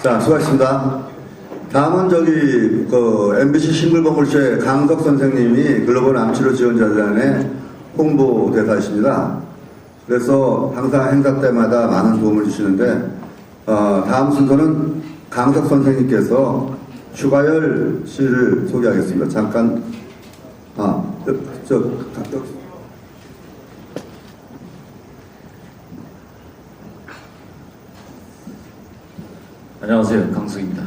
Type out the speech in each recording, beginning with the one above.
자, 수고하셨습니다. 다음은 MBC 싱글벙글쇼의 강석 선생님이 글로벌 암치료 지원자단의 홍보대사이십니다. 그래서 항상 행사 때마다 많은 도움을 주시는데, 다음 순서는 강석 선생님께서 추가열 씨를 소개하겠습니다. 잠깐, 안녕하세요, 강석입니다.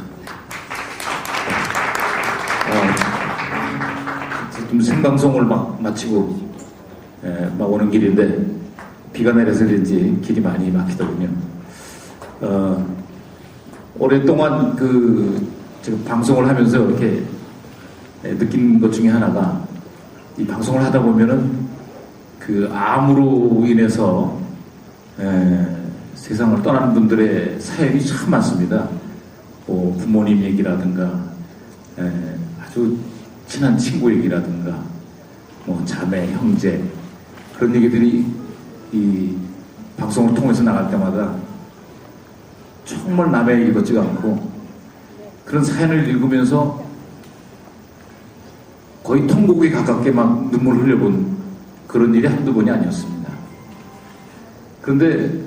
지금 생방송을 마치고 막 오는 길인데 비가 내려서 그런지 길이 많이 막히더군요. 오랫동안 지금 방송을 하면서 이렇게 느낀 것 중에 하나가, 이 방송을 하다 보면은 암으로 인해서 세상을 떠나는 분들의 사연이 참 많습니다. 부모님 얘기라든가, 아주 친한 친구 얘기라든가, 자매, 형제, 그런 얘기들이 이 방송을 통해서 나갈 때마다 정말 남의 얘기 같지가 않고, 그런 사연을 읽으면서 거의 통곡에 가깝게 막 눈물 흘려본 그런 일이 한두 번이 아니었습니다. 그런데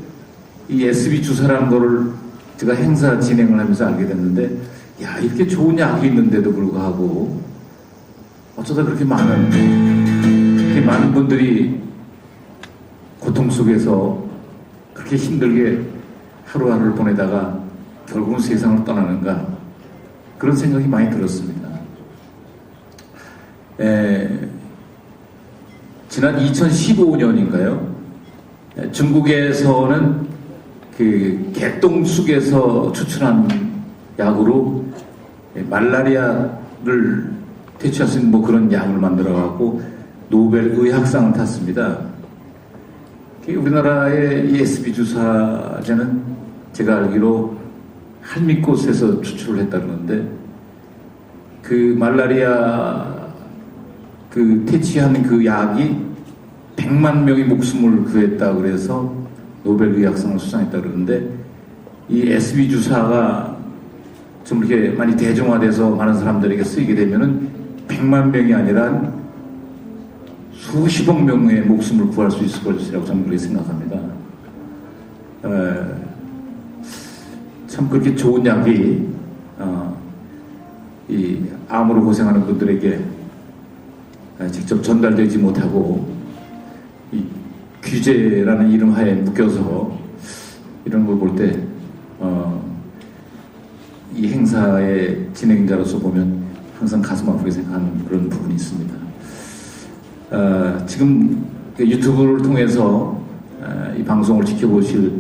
이 SB 주사라는 거를 제가 행사 진행을 하면서 알게 됐는데, 이렇게 좋은 약이 있는데도 불구하고 어쩌다 그렇게 많은 분들이 고통 속에서 그렇게 힘들게 하루하루를 보내다가 결국은 세상을 떠나는가, 그런 생각이 많이 들었습니다. 지난 2015년인가요? 중국에서는 개똥쑥에서 추출한 약으로 말라리아를 퇴치할 수 있는 그런 약을 만들어갖고 노벨 의학상을 탔습니다. 우리나라의 이 SB 주사제는 제가 알기로 한미꽃에서 추출을 했다는데, 말라리아 퇴치한 그 약이 100만 명의 목숨을 구했다 그래서 노벨 의학상을 수상했다 그러는데, 이 SB 주사가 좀 이렇게 많이 대중화돼서 많은 사람들에게 쓰이게 되면은 100만 명이 아니라 수십억 명의 목숨을 구할 수 있을 것이라고 저는 그렇게 생각합니다. 참 그렇게 좋은 약이 이 암으로 고생하는 분들에게 직접 전달되지 못하고 이 규제라는 이름 하에 묶여서 이런 걸 볼 때 이 행사의 진행자로서 보면 항상 가슴 아프게 생각하는 그런 부분이 있습니다. 지금 유튜브를 통해서 이 방송을 지켜보실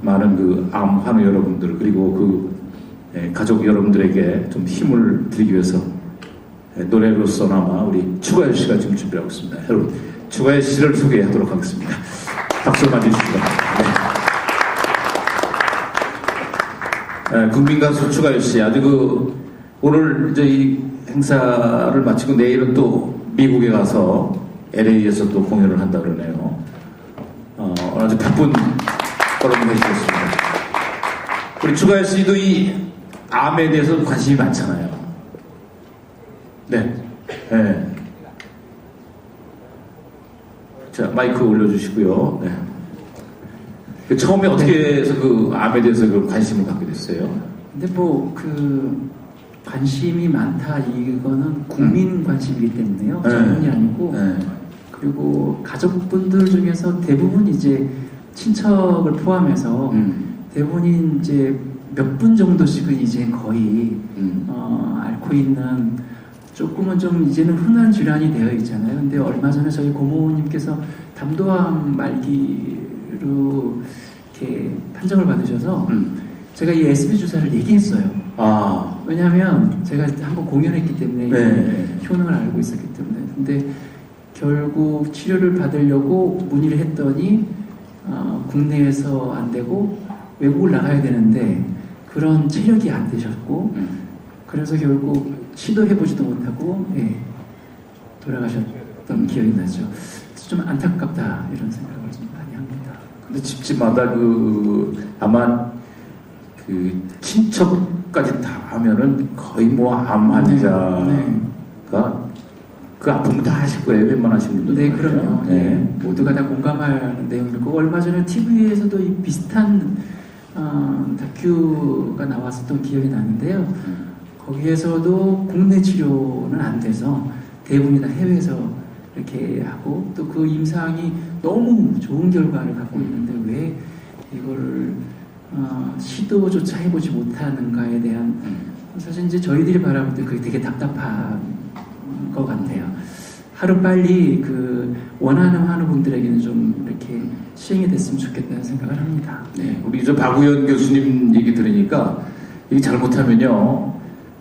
많은 암 환우 여러분들, 그리고 가족 여러분들에게 좀 힘을 드리기 위해서 노래로서나마 우리 추가열 씨가 지금 준비하고 있습니다. 여러분, 추가열 씨를 소개하도록 하겠습니다. 박수 많이 주시죠. 국민 가수 추가열 씨, 아주 오늘 이제 이 행사를 마치고 내일은 또 미국에 가서 LA에서 또 공연을 한다 그러네요. 아주 바쁜 걸음을 해주셨습니다. 우리 추가열 씨도 이 암에 대해서 관심이 많잖아요. 네. 자, 마이크 올려주시고요. 네. 처음에 어떻게 해서 암에 대해서 관심을 갖게 됐어요? 근데 관심이 많다, 이거는 국민 관심이기 때문에요. 전문이 아니고. 그리고 가족분들 중에서 대부분 이제 친척을 포함해서 대부분이 이제 몇 분 정도씩은 이제 거의 앓고 있는, 조금은 좀 이제는 흔한 질환이 되어 있잖아요. 근데 얼마 전에 저희 고모님께서 담도암 말기로 이렇게 판정을 받으셔서 제가 이 SB 주사를 얘기했어요. 왜냐하면 제가 한번 공연했기 때문에 효능을 알고 있었기 때문에. 근데 결국 치료를 받으려고 문의를 했더니 국내에서 안 되고 외국을 나가야 되는데 그런 체력이 안 되셨고, 그래서 결국 시도해보지도 못하고 돌아가셨던 기억이 나죠. 좀 안타깝다, 이런 생각을 좀 많이 합니다. 근데 집집마다 아마 그 친척까지 다 하면은 거의 뭐 암 환자가 그 아픔을 다 하실 거예요. 웬만하신 분들. 네, 그럼요. 네. 모두가 다 공감하는 내용이고 얼마 전에 TV에서도 이 비슷한 다큐가 나왔었던 기억이 나는데요. 거기에서도 국내 치료는 안 돼서 대부분이 다 해외에서 이렇게 하고 또 그 임상이 너무 좋은 결과를 갖고 있는데 왜 이걸 시도조차 해보지 못하는가에 대한 사실 이제 저희들이 바라볼 때 그게 되게 답답한 것 같아요. 하루 빨리 그 원하는 환우분들에게는 좀 이렇게 시행이 됐으면 좋겠다는 생각을 합니다. 네, 우리 저 박우현 교수님 얘기 들으니까 이게 잘못하면요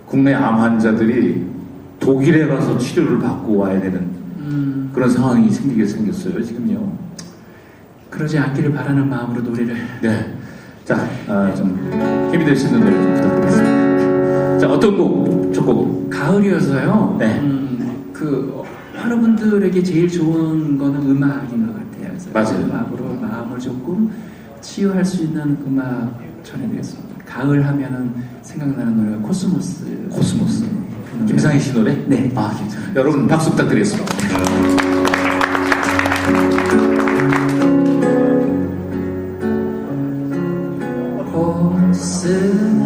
국내 암 환자들이 독일에 가서 치료를 받고 와야 되는 그런 상황이 생기게 생겼어요 지금요. 그러지 않기를 바라는 마음으로 노래를. 네, 자, 좀 힘이 될 수 있는 노래 좀 부탁드리겠습니다. 자, 어떤 곡? 첫 곡? 가을이어서요. 네. 그 환우분들에게 제일 좋은 거는 음악인 것 같아요. 그래서 맞아요. 음악으로 마음을 조금 치유할 수 있는 음악 전해드렸습니다. 가을 하면은 생각나는 노래가 코스모스. 코스모스. 그 노래. 김상희 씨 노래? 네. 아, 괜찮아요. 여러분 박수 부탁드리겠습니다.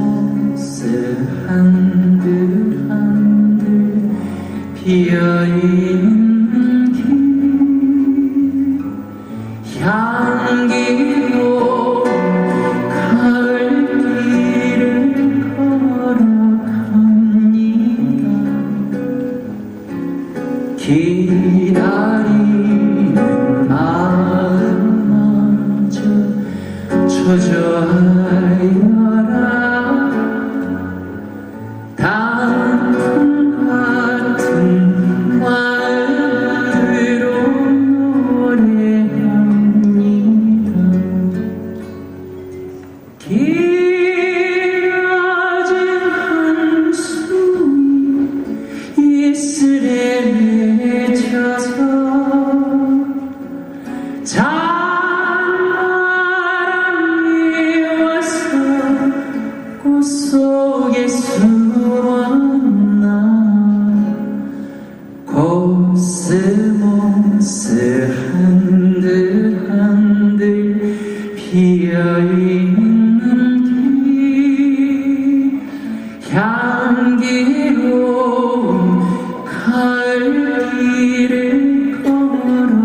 코스모스 한들 피어있는 길 향기로 가을길을 걸어갑니다. 기다리는 마음마저 초조하여라. 단풍 같은 마음으로 노래합니다. 길어진 한숨이 이슬에 맺혀서 찬바람이 와서 꽃 속에 숨었나. 코스모스 한들 한들 피어있는 길 향기로운 가을길을 걸어갑니다.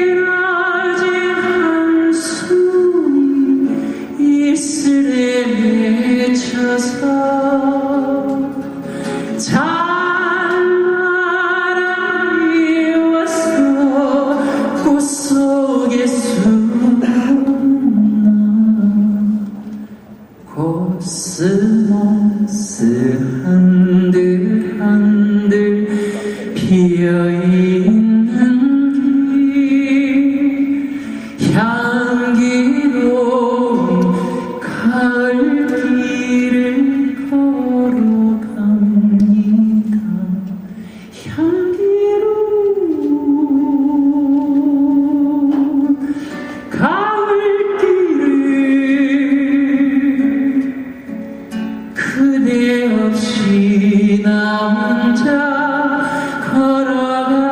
길어진 한숨이 이슬에 맺혀서 찬바람이 와서 꽃 속에 숨었나. 코스모스 한들 한들 피어있는 길 향기로운 가을길을 걸어갑니다. 향기로운 가을길을 그대 없이 나 혼자 걸어갑니다.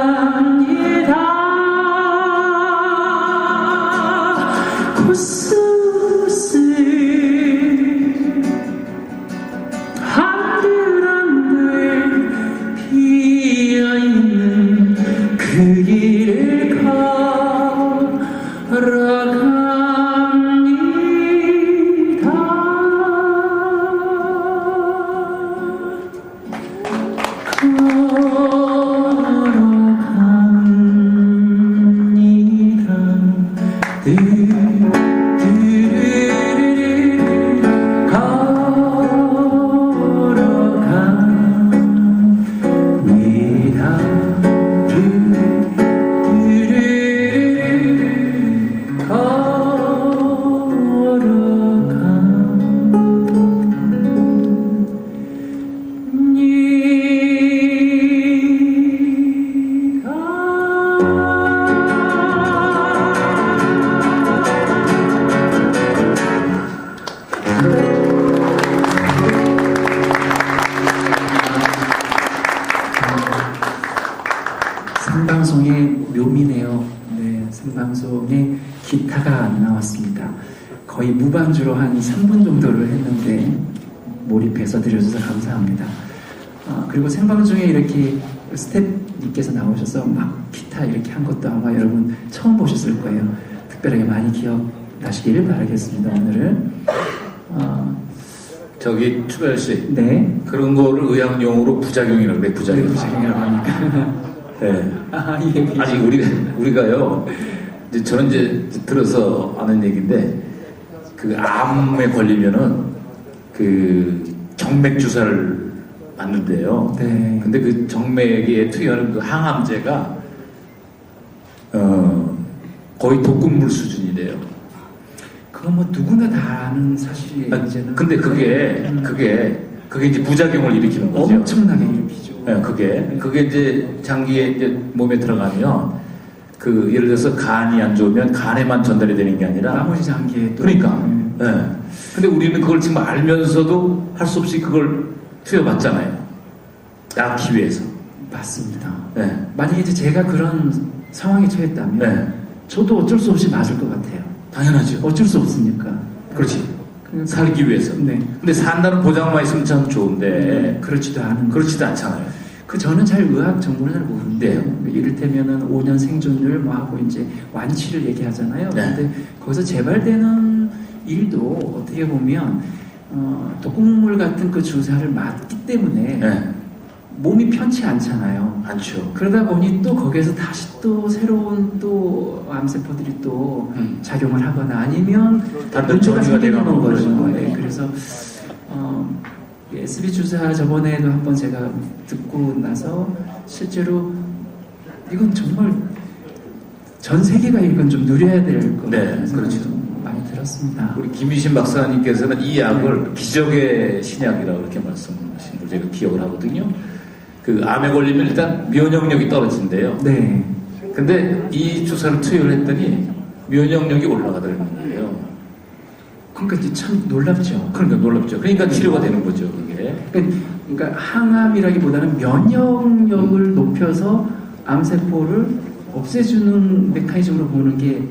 코스모스 한들 한들 피어있는 그 길을 걸어갑니다. 방송에 기타가 안 나왔습니다. 거의 무반주로 한 3분 정도를 했는데 몰입해서 들려줘서 감사합니다. 그리고 생방송에 이렇게 스태프님께서 나오셔서 막 기타 이렇게 한 것도 아마 여러분 처음 보셨을 거예요. 특별하게 많이 기억나시기를 바라겠습니다. 오늘은 저기 추가열 씨, 네. 그런 거를 의학용어로 부작용이라고 그래. 부작용. 부작용이라고 하니까. 네. 예. 아니 우리가요. 이제 저는 이제 들어서 아는 얘기인데 그 암에 걸리면은 그 정맥 주사를 맞는데요. 네. 근데 그 정맥에 투여하는 그 항암제가 거의 독극물 수준이래요. 그건 뭐 누구나 다 아는 사실이에요. 이제는. 근데 그게 이제 부작용을 일으키는 거죠. 엄청나게 일으키죠. 네, 그게 이제 장기에 이제 몸에 들어가면 그 예를 들어서 간이 안 좋으면 간에만 전달이 되는 게 아니라 나머지 장기에 또. 그러니까. 네. 근데 우리는 그걸 지금 알면서도 할 수 없이 그걸 투여받잖아요. 낫기 위해서. 맞습니다. 네. 만약에 이제 제가 그런 상황에 처했다면 네. 저도 어쩔 수 없이 맞을 것 같아요. 당연하죠. 어쩔 수 없으니까. 그렇지. 그러니까, 살기 위해서. 네. 근데 산다는 보장만 있으면 참 좋은데 그렇지도 않은. 그렇지도 않잖아요. 저는 잘 의학 정보는 잘 모르는데요. 네. 이를테면은 5년 생존율 뭐 하고 이제 완치를 얘기하잖아요. 네. 근데 거기서 재발되는 일도 어떻게 보면 독극물 같은 그 주사를 맞기 때문에 네. 몸이 편치 않잖아요. 않죠. 그러다 보니 또 거기에서 다시 또 새로운 또 암세포들이 또 작용을 하거나 아니면 다른 문제가 전이가 생기는 되는 거죠. 거죠. 네, 그래서 SB 주사 저번에도 한번 제가 듣고 나서 실제로 이건 정말 전 세계가 이건 좀 누려야 될 것 네, 같아요. 그렇죠. 좀 많이 들었습니다. 우리 김유신 박사님께서는 이 약을 기적의 신약이라고 이렇게 말씀하신 걸 제가 기억을 하거든요. 그 암에 걸리면 일단 면역력이 떨어진대요. 네. 근데 이 주사를 투여를 했더니 면역력이 올라가더라는 거예요. 그러니까 이제 참 놀랍죠. 그러니까 놀랍죠. 그러니까 치료가 되는 거죠, 그게. 그러니까 항암이라기보다는 면역력을 높여서 암세포를 없애주는 메커니즘으로 보는 게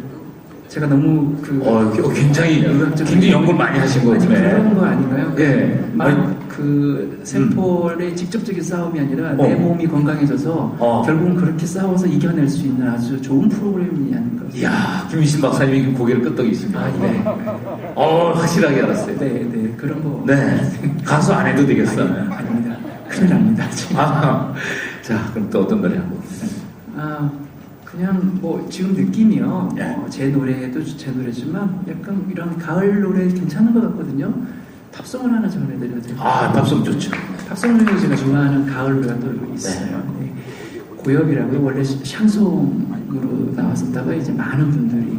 제가 너무 굉장히 연구를 많이 하신 것 같아요. 그런 거 아닌가요? 네. 그 세포의 직접적인 싸움이 아니라 내 몸이 건강해져서 결국은 그렇게 싸워서 이겨낼 수 있는 아주 좋은 프로그램이 아닌가. 이야, 김유신 박사님이 고개를 끄덕이십니다. 네. 확실하게 알았어요. 네, 그런 거. 네. 가수 안 해도 되겠어요. 아닙니다. 큰일 납니다. 자, 그럼 또 어떤 노래 하고? 그냥 뭐 지금 느낌이요. 예. 제 노래도 제 노래지만 약간 이런 가을 노래 괜찮은 것 같거든요. 팝송을 하나 전해드려도 돼요. 팝송 좋죠. 팝송 중에 제가 좋아하는 가을 노래가 또 있어요. 네. 고엽이라고 원래 샹송으로 나왔었다가 이제 많은 분들이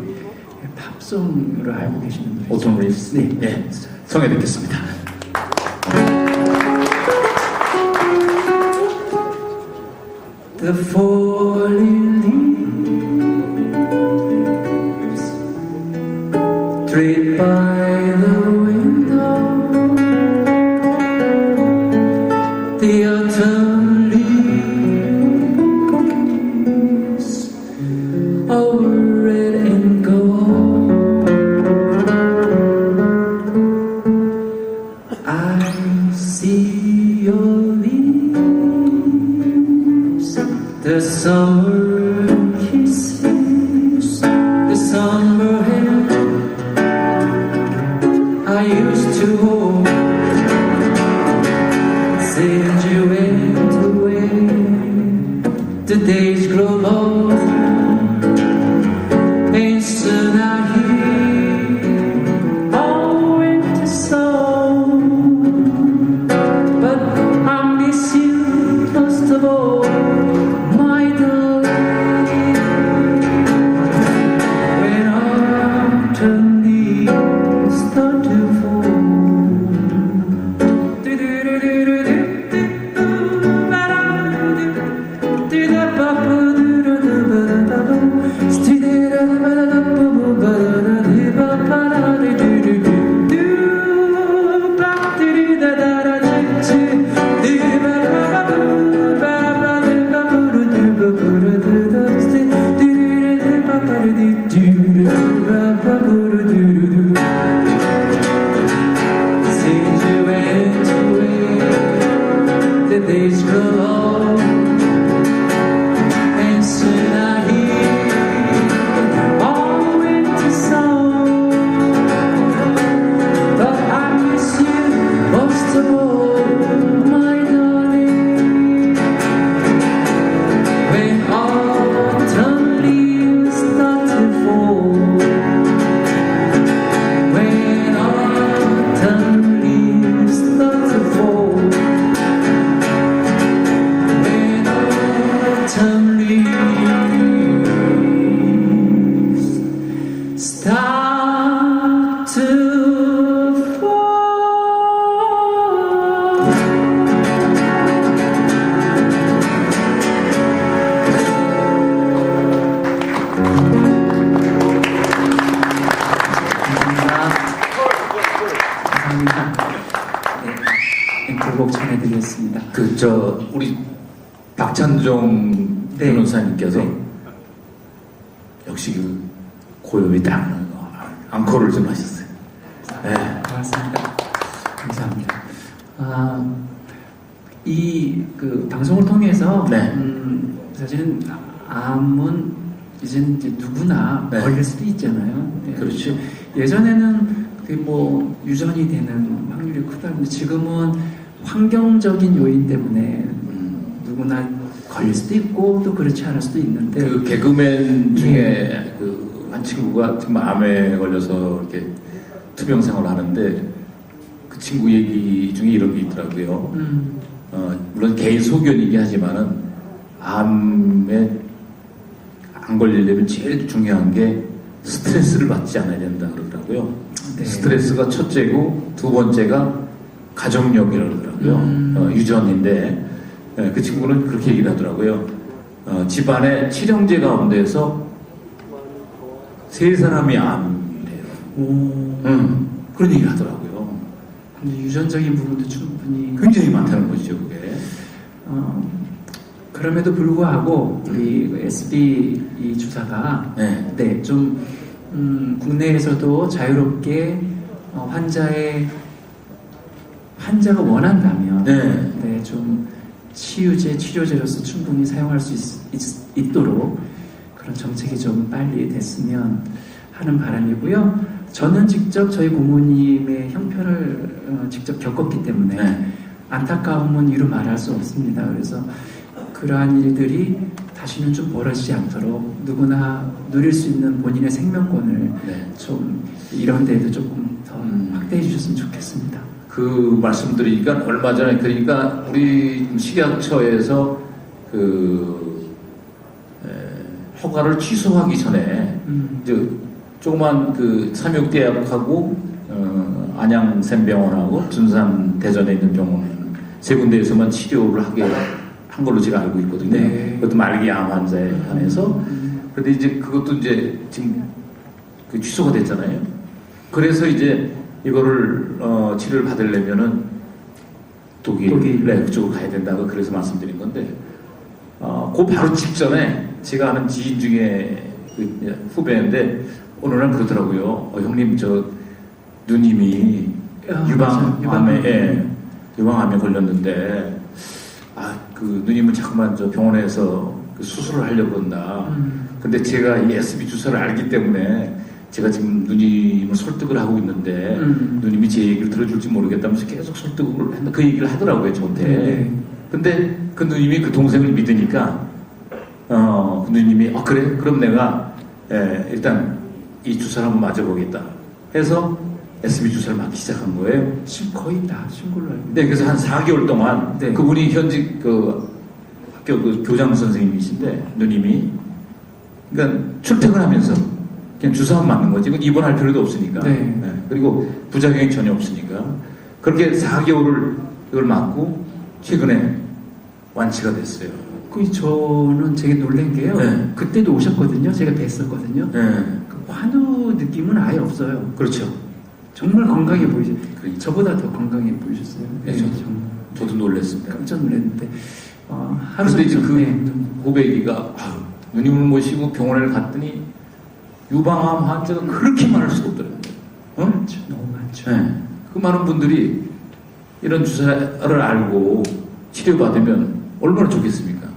팝송으로 알고 계시는 노래. 어떤 노래 있어요? 네. 성에 듣겠습니다. The falling leaves drift by the window. The autumn leaves are red and gold. I see your leaves, the summer kisses, the summer hand I used to hold. Since you went away, the days grow long, and soon I hear a winter song. But I miss you most of all, my darling. 앵콜곡 전해드리겠습니다. 우리 박찬종 네. 변호사님께서 네. 역시 그 고요히 딱 앙코를 좀 하셨어요. 네. 고맙습니다. 감사합니다. 이 그 방송을 통해서 네. 사실은 암은 이제 누구나 네. 걸릴 수도 있잖아요. 네. 그렇죠. 예전에는 그게 뭐 유전이 되는 확률이 크다. 근데 지금은 환경적인 요인 때문에 누구나 걸릴 수도 있고 또 그렇지 않을 수도 있는데 그 개그맨 중에 그 한 친구가 정말 암에 걸려서 이렇게 투병 생활을 하는데 그 친구 얘기 중에 이런 게 있더라고요. 물론 개인 소견이긴 하지만은 암에 안 걸리려면 제일 중요한 게 스트레스를 받지 않아야 된다 그러더라고요. 네. 스트레스가 첫째고 두 번째가 가족력이라고 그러더라고요. 유전인데 그 친구는 그렇게 얘기를 하더라고요. 집안에 칠형제 가운데서 세 사람이 암이래요. 그런 얘기를 하더라고요. 근데 유전적인 부분도 충분히 굉장히 많다는 거죠, 그게. 그럼에도 불구하고 우리 SB 이 주사가 네. 좀 국내에서도 자유롭게 환자가 원한다면 좀 치유제, 치료제로서 충분히 사용할 수 있도록 그런 정책이 좀 빨리 됐으면 하는 바람이고요. 저는 직접 저희 부모님의 형편을 직접 겪었기 때문에 안타까움은 이루 말할 수 없습니다. 그래서 그러한 일들이 다시는 좀 벌어지지 않도록 누구나 누릴 수 있는 본인의 생명권을 좀 이런 데에도 조금 더 확대해 주셨으면 좋겠습니다. 그 말씀드리니까 얼마 전에 그러니까 우리 식약처에서 허가를 취소하기 전에 이제 조그만 그 삼육대학하고 안양샘병원하고 둔산 대전에 있는 병원 세 군데에서만 치료를 하게 한 걸로 제가 알고 있거든요. 네. 그것도 말기암 환자에 한해서. 그런데 이제 그것도 이제 지금 그 취소가 됐잖아요. 그래서 이제 이거를 치료를 받으려면은 독일 그쪽으로 가야 된다고 그래서 말씀드린 건데 그 바로 직전에 제가 아는 지인 중에 그 후배인데 어느 날 그러더라고요. 형님 저 누님이 유방암에 걸렸는데 그 누님은 자꾸만 저 병원에서 그 수술을 하려고 그런다. 근데 제가 이 SB 주사를 알기 때문에 제가 지금 누님을 설득을 하고 있는데 누님이 제 얘기를 들어줄지 모르겠다면서 계속 설득을 했는데 그 얘기를 하더라고요 저한테. 근데 그 누님이 그 동생을 믿으니까 그 누님이 그래? 그럼 내가 일단 이 주사를 한번 맞아보겠다 해서 SB 주사를 맞기 시작한 거예요. 거의 다 신골로 알고. 네, 그래서 한 4개월 동안 그분이 현직 그 학교 그 교장 선생님이신데 누님이 그러니까 출퇴근하면서 그냥 주사만 맞는 거지. 이건 입원할 필요도 없으니까. 그리고 부작용이 전혀 없으니까 그렇게 4개월을 이걸 맞고 최근에 완치가 됐어요. 저는 되게 놀란 게요. 그때도 오셨거든요. 제가 뵀었거든요. 그 환우 느낌은 아예 없어요. 그렇죠. 정말 건강해 보이죠. 저보다 더 건강해 보이셨어요. 저도 놀랐습니다. 깜짝 놀랐는데 하루 근데 이제 그 고백이가 누님을 모시고 병원에 갔더니 유방암 환자가 그렇게 많을 수가 없더라고요. 많죠. 너무 많죠. 그 많은 분들이 이런 주사를 알고 치료받으면 얼마나 좋겠습니까?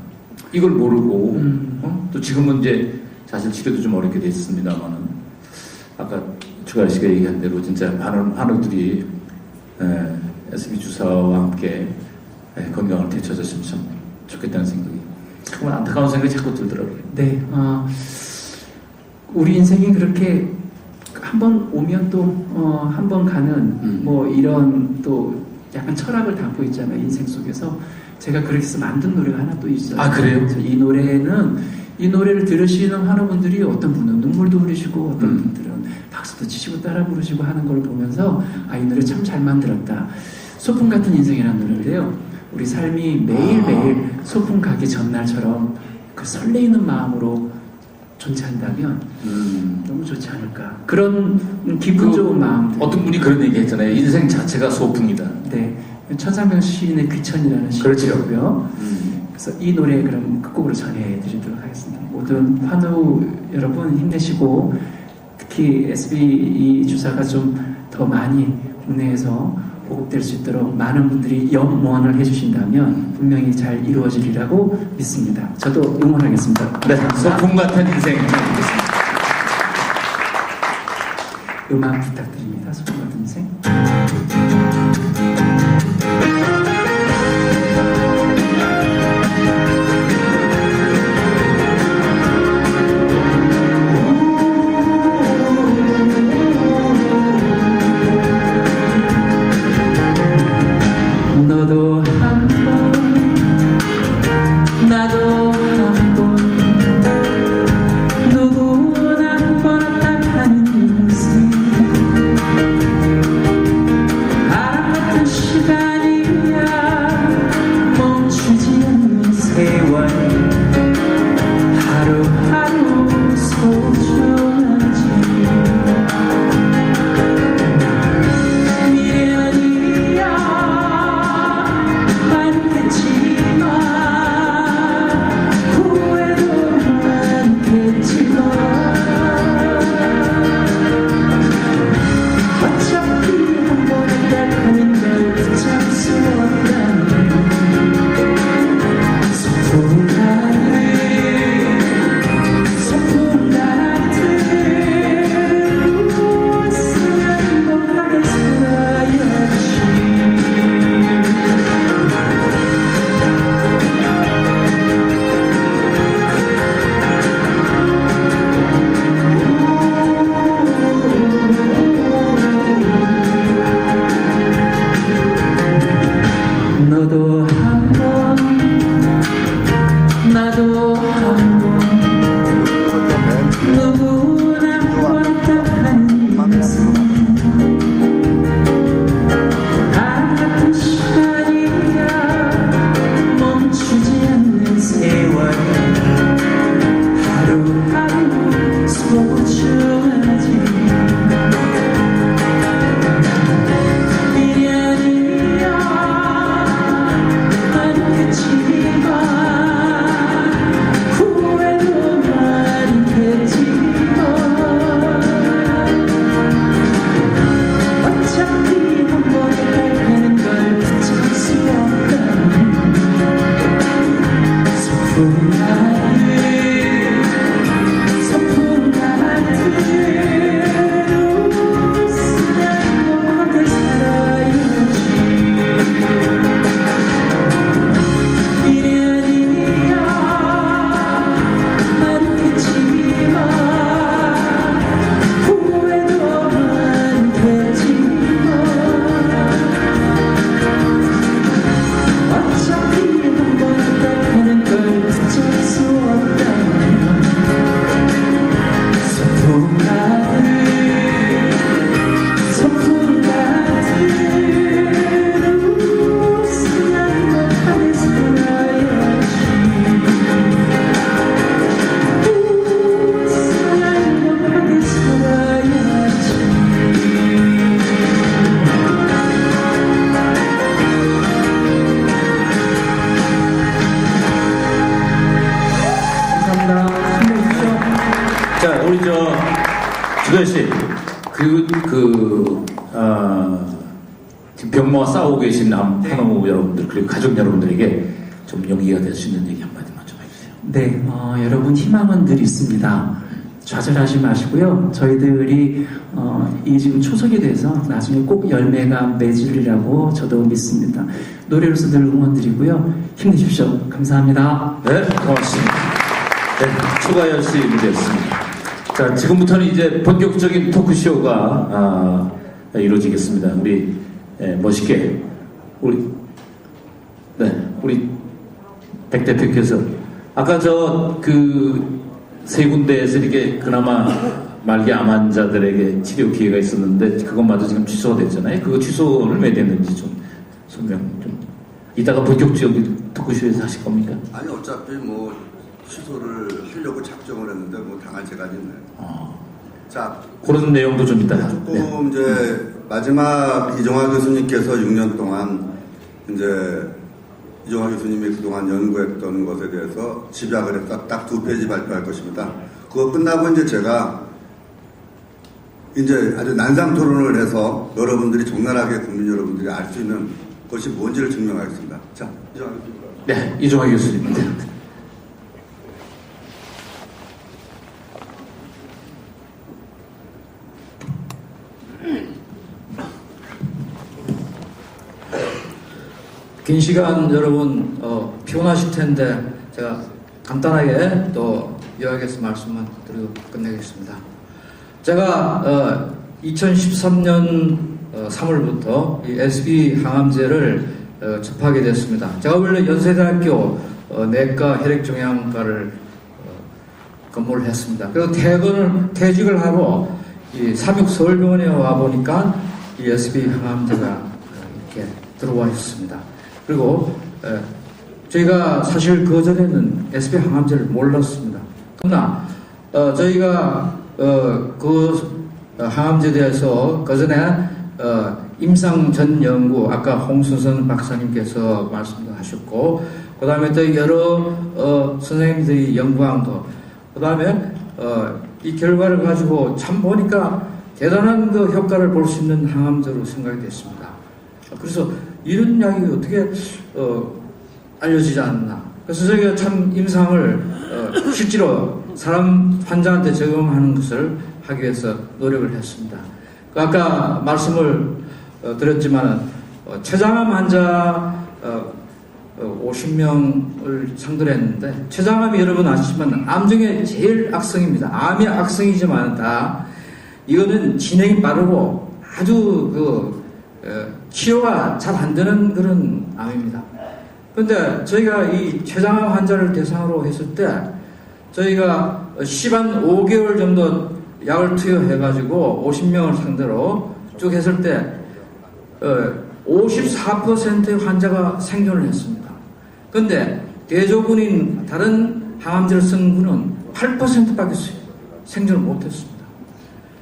이걸 모르고 또 지금은 이제 사실 치료도 좀 어렵게 됐습니다만은 아까 추가열 씨가 얘기한 대로 진짜 많은 한우들이 SB 주사와 함께 건강을 되찾았으면 참 좋겠다는 생각이 정말 안타까운 생각이 자꾸 들더라고요. 네, 우리 인생이 그렇게 한 번 오면 또 한 번 가는 뭐 이런 또 약간 철학을 담고 있잖아요. 인생 속에서 제가 그렇게 해서 만든 노래가 하나 또 있어요. 그래요? 이 노래를 들으시는 환우분들이 어떤 분은 눈물도 흘리시고 어떤 분들은 박수도 치시고 따라 부르시고 하는 걸 보면서 이 노래 참 잘 만들었다. 소풍 같은 인생이라는 노래인데요. 우리 삶이 매일매일 소풍 가기 전날처럼 그 설레이는 마음으로 존재한다면 너무 좋지 않을까. 그런 기분 좋은 마음. 어떤 분이 그런 얘기 했잖아요. 인생 자체가 소풍이다. 네. 천상병 시인의 귀천이라는 시고요. 그래서 이 노래 그럼 끝곡으로 전해드리도록 하겠습니다. 모든 환우 여러분 힘내시고 특히 SB 주사가 좀 더 많이 국내에서 보급될 수 있도록 많은 분들이 염원을 해주신다면 분명히 잘 이루어지리라고 믿습니다. 저도 응원하겠습니다. 네, 소풍 같은 인생 되겠습니다. 음악 부탁드립니다. 소풍 같은 인생. 너도 한 번, 나도 한 번, 누구나 한 번 왔다 가는 인생. 바람 같은 시간이야, 멈추지 않는 세월. 하루하루 소중하지. 너도 한 번, 나도 한 번, 누구나 왔다 가는 인생. 바람 같은 시간이야, 멈추지 않는 세월. 하루하루 소중하지. 자, 우리 주변 씨, 지금 병마와 싸우고 계신 한우 여러분들, 그리고 가족 여러분들에게 좀 용기가 될 수 있는 얘기 한마디만 좀 해주세요. 네, 여러분 희망은 늘 있습니다. 좌절하지 마시고요. 저희들이 이 지금 초석이 돼서 나중에 꼭 열매가 맺으리라고 저도 믿습니다. 노래로서 늘 응원드리고요. 힘내십시오. 감사합니다. 네, 고맙습니다. 네, 추가열 씨 무대였습니다. 자, 지금부터는 이제 본격적인 토크쇼가 이루어지겠습니다. 우리 멋있게 우리 백 대표께서 아까 세 군데에서 이렇게 그나마 말기 암 환자들에게 치료 기회가 있었는데 그것마저 지금 취소가 됐잖아요. 그거 취소를 왜 됐는지 좀 설명 좀. 이따가 본격적인 토크쇼에서 하실 겁니까? 아니 어차피 취소를 하려고 작정을 했는데 당할 제가 있네요. 자, 그런 내용도 좀 이따가. 조금 이제 마지막 이종화 교수님께서 6년 동안 이제 이종화 교수님이 그동안 연구했던 것에 대해서 집약을 해서 딱 2페이지 발표할 것입니다. 그거 끝나고 이제 제가 이제 아주 난상 토론을 해서 여러분들이 적나라하게 국민 여러분들이 알 수 있는 것이 뭔지를 증명하겠습니다. 자, 이종화 교수님. 네, 이종화 교수님입니다. 긴 시간 여러분 피곤하실 텐데 제가 간단하게 또 요약해서 말씀만 드리고 끝내겠습니다. 제가 2013년 3월부터 이 SB 항암제를 접하게 됐습니다. 제가 원래 연세대학교 내과 혈액종양과를 근무를 했습니다. 그리고 퇴직을 하고 이 삼육서울병원에 와 보니까 이 SB 항암제가 이렇게 들어와 있습니다. 그리고 저희가 사실 그 전에는 SB 항암제를 몰랐습니다. 그러나 저희가 그 항암제에 대해서 그 전에 임상 전 연구 아까 홍순선 박사님께서 말씀도 하셨고 그 다음에 또 여러 선생님들이 연구한 거 그 다음에 이 결과를 가지고 참 보니까 대단한 그 효과를 볼 수 있는 항암제로 생각이 됐습니다. 그래서 이런 약이 어떻게 알려지지 않나. 그래서 저희가 참 임상을 실제로 사람 환자한테 적용하는 것을 하기 위해서 노력을 했습니다. 아까 말씀을 드렸지만 췌장암 환자 50명을 상대로 했는데 췌장암이 여러분 아시지만 암 중에 제일 악성입니다. 암이 악성이지만 다 이거는 진행이 빠르고 아주 치료가 잘 안 되는 그런 암입니다. 그런데 저희가 이 췌장암 환자를 대상으로 했을 때 저희가 5개월 정도 약을 투여해가지고 50명을 상대로 쭉 했을 때 54%의 환자가 생존을 했습니다. 그런데 대조군인 다른 항암제를 쓴 분은 8%밖에 생존을 못했습니다.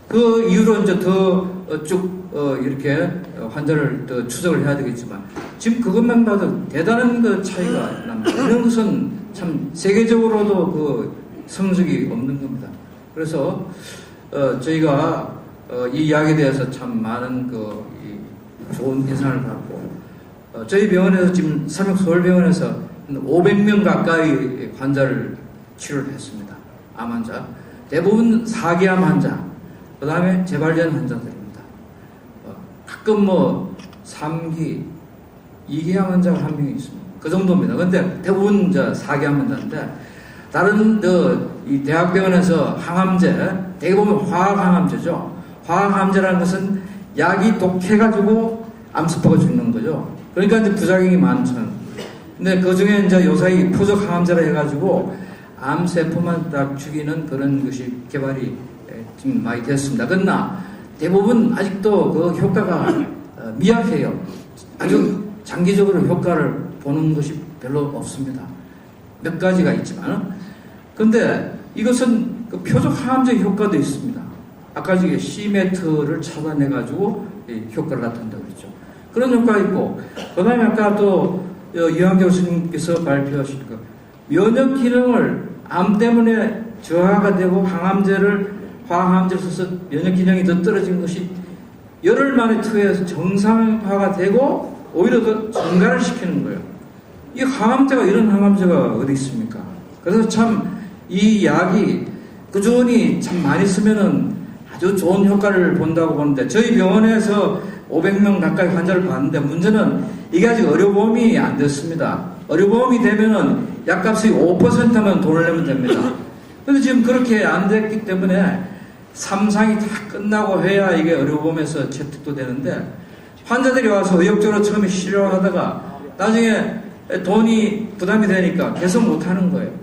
그 이후로 이제 더 쭉 이렇게 환자를 더 추적을 해야 되겠지만 지금 그것만 봐도 대단한 그 차이가 납니다. 이런 것은 참 세계적으로도 그 성적이 없는 겁니다. 그래서 저희가 이 이야기에 대해서 참 많은 그 좋은 인상을 받고 저희 병원에서 지금 삼육서울병원에서 500명 가까이 환자를 치료를 했습니다. 암 환자 대부분 4기암 환자 그 다음에 재발된 환자들입니다. 가끔 3기 2기암 환자가 한 명이 있습니다. 그 정도입니다. 근데 대부분 이제 4기암 환자인데 다른 이 대학병원에서 항암제 대부분 화학항암제죠. 화학항암제라는 것은 약이 독해가지고 암세포가 죽는 거죠. 그러니까 이제 부작용이 많죠. 근데 그 중에 이제 요사이 표적항암제라 해가지고 암세포만 딱 죽이는 그런 것이 개발이 지금 많이 됐습니다. 그러나 대부분 아직도 그 효과가 미약해요. 아주 장기적으로 효과를 보는 것이 별로 없습니다. 몇 가지가 있지만. 근데 이것은 그 표적 항암제 효과도 있습니다. 아까 저기 C매트를 차단해가지고 효과를 나타낸다고 그랬죠. 그런 효과가 있고, 그 다음에 아까 또 이황 교수님께서 발표하신 그 면역 기능을 암 때문에 저하가 되고 화학항암제를 써서 면역 기능이 더 떨어진 것이 열흘 만에 투여해서 정상화가 되고 오히려 더 증가를 시키는 거예요. 이 항암제가 이런 항암제가 어디 있습니까? 그래서 참 이 약이 꾸준히 참 많이 쓰면은 아주 좋은 효과를 본다고 보는데 저희 병원에서 500명 가까이 환자를 봤는데 문제는 이게 아직 의료보험이 안 됐습니다. 의료보험이 되면은 약값이 5%만 돈을 내면 됩니다. 그런데 지금 그렇게 안 됐기 때문에 3상이 다 끝나고 해야 이게 의료보험에서 채택도 되는데 환자들이 와서 의욕적으로 처음에 치료하다가 나중에 돈이 부담이 되니까 계속 못하는 거예요.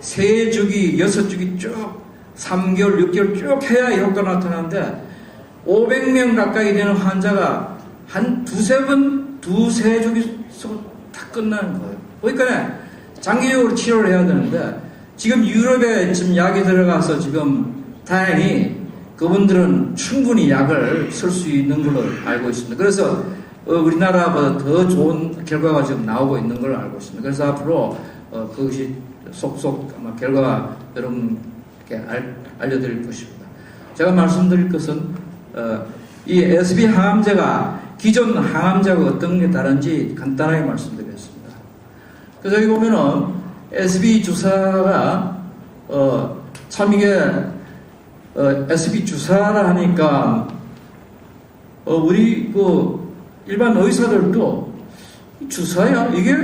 3주기, 6주기 쭉 3개월, 6개월 쭉 해야 효과가 나타나는데 500명 가까이 되는 환자가 한 두세 주기 다 끝나는 거예요. 그러니까 장기적으로 치료를 해야 되는데 지금 유럽에 지금 약이 들어가서 지금 다행히 그분들은 충분히 약을 쓸 수 있는 걸로 알고 있습니다. 그래서 우리나라보다 더 좋은 결과가 지금 나오고 있는 걸 알고 있습니다. 그래서 앞으로 그것이 속속 아마 결과가 여러분께 알려드릴 것입니다. 제가 말씀드릴 것은 이 SB 항암제가 기존 항암제하고 어떤 게 다른지 간단하게 말씀드리겠습니다. 그래서 여기 보면은 SB 주사가 참 이게 SB 주사라 하니까 우리 그 일반 의사들도 주사야 이게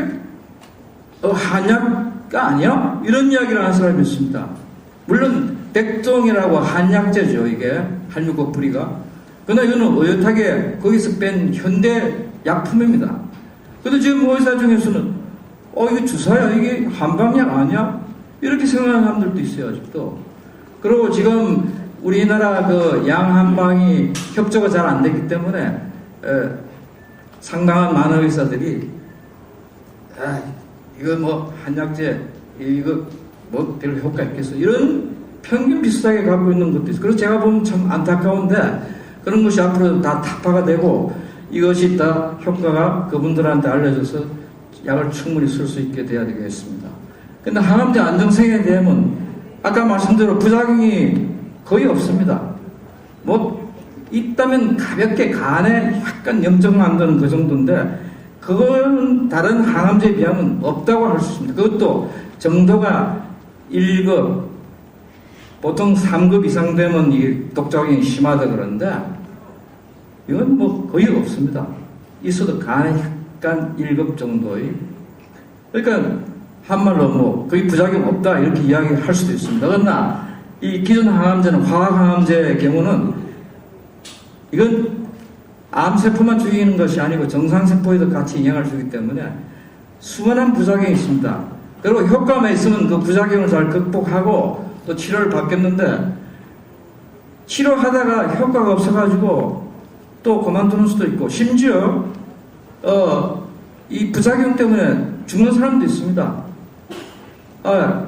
한약가 아니야? 이런 이야기를 하는 사람이 있습니다. 물론 백종이라고 한약재죠. 이게 한유국 뿌리가. 그러나 이거는 의젓하게 거기서 뺀 현대 약품입니다. 근데 지금 의사 중에서는 이게 주사야 이게 한방약 아니야? 이렇게 생각하는 사람들도 있어요. 아직도. 그리고 지금 우리나라 그 양한방이 협조가 잘 안 되기 때문에 상당한 많은 의사들이 이거 뭐 한약재 이거 뭐 별 효과 있겠어 이런 편견 비슷하게 갖고 있는 것도 있어요. 그래서 제가 보면 참 안타까운데 그런 것이 앞으로 다 타파가 되고 이것이 다 효과가 그분들한테 알려져서 약을 충분히 쓸 수 있게 돼야 되겠습니다. 근데 항암제 안정성에 대해서는 아까 말씀대로 부작용이 거의 없습니다. 뭐 있다면 가볍게 간에 약간 염증 만드는 그 정도인데 그건 다른 항암제에 비하면 없다고 할 수 있습니다. 그것도 정도가 1급 보통 3급 이상 되면 이 독작용이 심하다 그러는데 이건 뭐 거의 없습니다. 있어도 간에 약간 1급 정도의 그러니까 한말로 뭐 거의 부작용 없다 이렇게 이야기할 수도 있습니다. 그러나 이 기존 항암제는 화학항암제의 경우는 이건 암세포만 죽이는 것이 아니고 정상세포에도 같이 영향을 주기 때문에 수많은 부작용이 있습니다. 그리고 효과만 있으면 그 부작용을 잘 극복하고 또 치료를 받겠는데 치료하다가 효과가 없어가지고 또 그만두는 수도 있고 심지어 이 부작용 때문에 죽는 사람도 있습니다.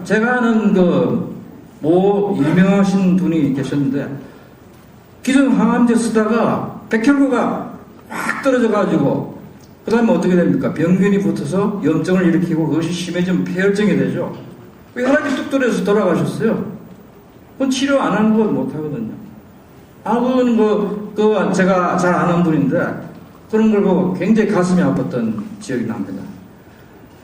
제가 아는 유명하신 분이 계셨는데 기존 항암제 쓰다가 백혈구가 확 떨어져가지고 그 다음에 어떻게 됩니까? 병균이 붙어서 염증을 일으키고 그것이 심해지면 폐혈증이 되죠. 혈압이 뚝 떨어져서 돌아가셨어요. 그건 치료 안 하는 건 못하거든요. 그건 제가 잘 아는 분인데 그런 걸 보고 굉장히 가슴이 아팠던 기억이 납니다.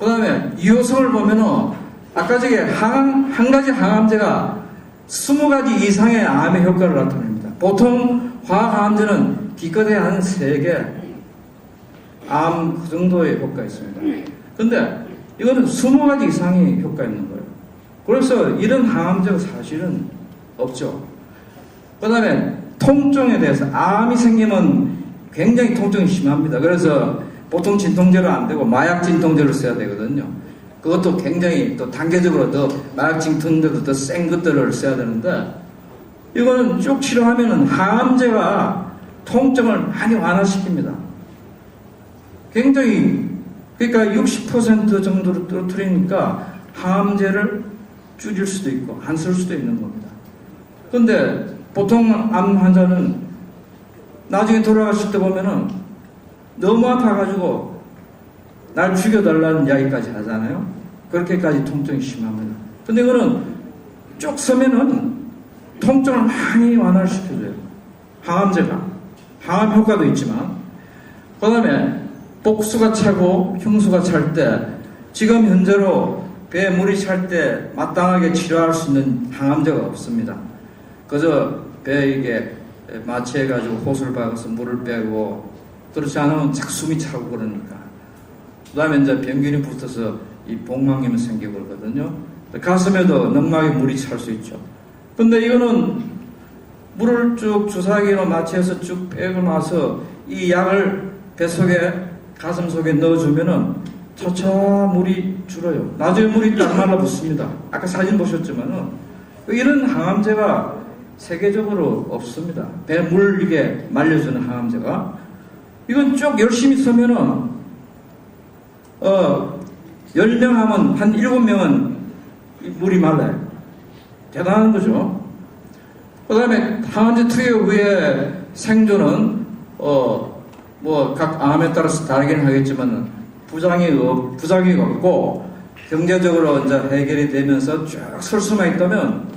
그 다음에 유효성을 보면은 아까 저게 한 가지 항암제가 20가지 이상의 암의 효과를 나타냅니다. 보통 화학항암제는 기껏해 한 3개 암 그 정도의 효과가 있습니다. 근데 이거는 20가지 이상의 효과가 있는 거예요. 그래서 이런 항암제가 사실은 없죠. 그 다음에 통증에 대해서 암이 생기면 굉장히 통증이 심합니다. 그래서 보통 진통제로 안 되고 마약 진통제를 써야 되거든요. 그것도 굉장히 또 단계적으로 더 마약 진통제도 더 센 것들을 써야 되는데 이거는 쭉 치료하면은 항암제가 통증을 많이 완화시킵니다. 굉장히 그러니까 60% 정도로 떨어뜨리니까 항암제를 줄일 수도 있고 안 쓸 수도 있는 겁니다. 그런데 보통 암 환자는 나중에 돌아가실 때 보면은 너무 아파가지고 날 죽여달라는 이야기까지 하잖아요. 그렇게까지 통증이 심합니다. 근데 이거는 쭉 서면은 통증을 많이 완화를 시켜줘요. 항암제가. 항암 효과도 있지만. 그 다음에 복수가 차고 흉수가 찰 때 지금 현재로 배에 물이 찰 때 마땅하게 치료할 수 있는 항암제가 없습니다. 그저 배에 이게 마취해가지고 호수를 박아서 물을 빼고 그렇지 않으면 착 숨이 차고 그러니까. 그 다음에 이제 병균이 붙어서 이 복막염이 생기고 그러거든요. 가슴에도 넉막에 물이 찰 수 있죠. 근데 이거는 물을 쭉 주사기로 마취해서 쭉 빼고 나서 이 약을 배 속에 가슴 속에 넣어주면은 차차 물이 줄어요. 나중에 물이 딱 말라붙습니다. 아까 사진 보셨지만은 이런 항암제가 세계적으로 없습니다. 배 물 이게 말려주는 항암제가 이건 쭉 열심히 쓰면은 10명 하면 한 7명은 물이 말라요. 대단한 거죠. 그 다음에 항암제 투여 후에 생존은 뭐 각 암에 따라서 다르긴 하겠지만 부작용이 없고 경제적으로 이제 해결이 되면서 쭉 설 수만 있다면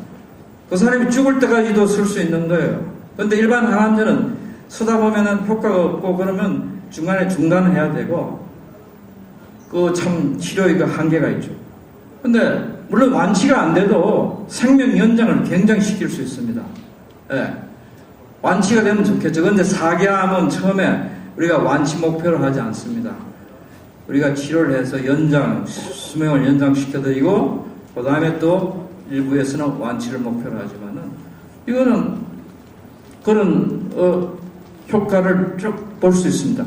그 사람이 죽을 때까지도 쓸 수 있는 거예요. 근데 일반 항암제는 쓰다 보면은 효과가 없고 그러면 중간에 중단해야 되고 그 참 치료의 그 한계가 있죠. 근데 물론 완치가 안 돼도 생명 연장을 굉장시킬 수 있습니다. 예. 완치가 되면 좋겠죠. 근데 4기암은 처음에 우리가 완치 목표를 하지 않습니다. 우리가 치료를 해서 수명을 연장시켜드리고, 그 다음에 또 일부에서는 완치를 목표로 하지만은, 이거는 그런, 효과를 쭉 볼 수 있습니다.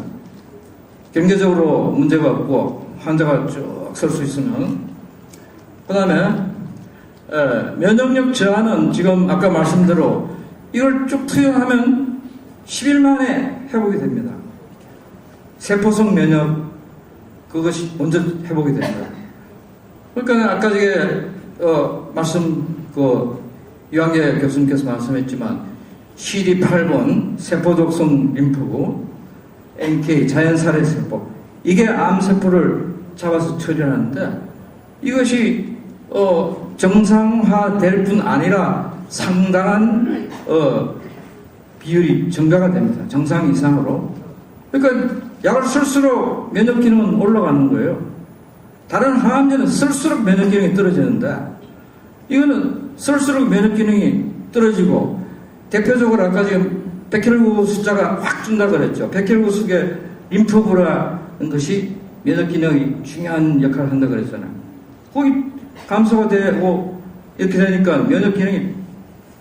경제적으로 문제가 없고, 환자가 쭉 설 수 있으면. 그 다음에, 면역력 저하는 지금 아까 말씀대로 이걸 쭉 투여하면 10일 만에 회복이 됩니다. 세포성 면역, 그것이 먼저 회복이 됩니다. 그러니까 아까 유한계 교수님께서 말씀했지만 CD8번 세포독성 림프구, NK 자연살해 세포, 이게 암세포를 잡아서 처리하는데 이것이 정상화될 뿐 아니라 상당한 비율이 증가가 됩니다. 정상 이상으로. 그러니까 약을 쓸수록 면역 기능은 올라가는 거예요. 다른 항암제는 쓸수록 면역 기능이 떨어지는데 이거는 쓸수록 면역 기능이 떨어지고, 대표적으로 아까 지금 백혈구 숫자가 확 준다 그랬죠. 백혈구 속에 림프구라는 것이 면역 기능이 중요한 역할을 한다 그랬잖아요. 거기 감소가 되고 이렇게 되니까 면역 기능이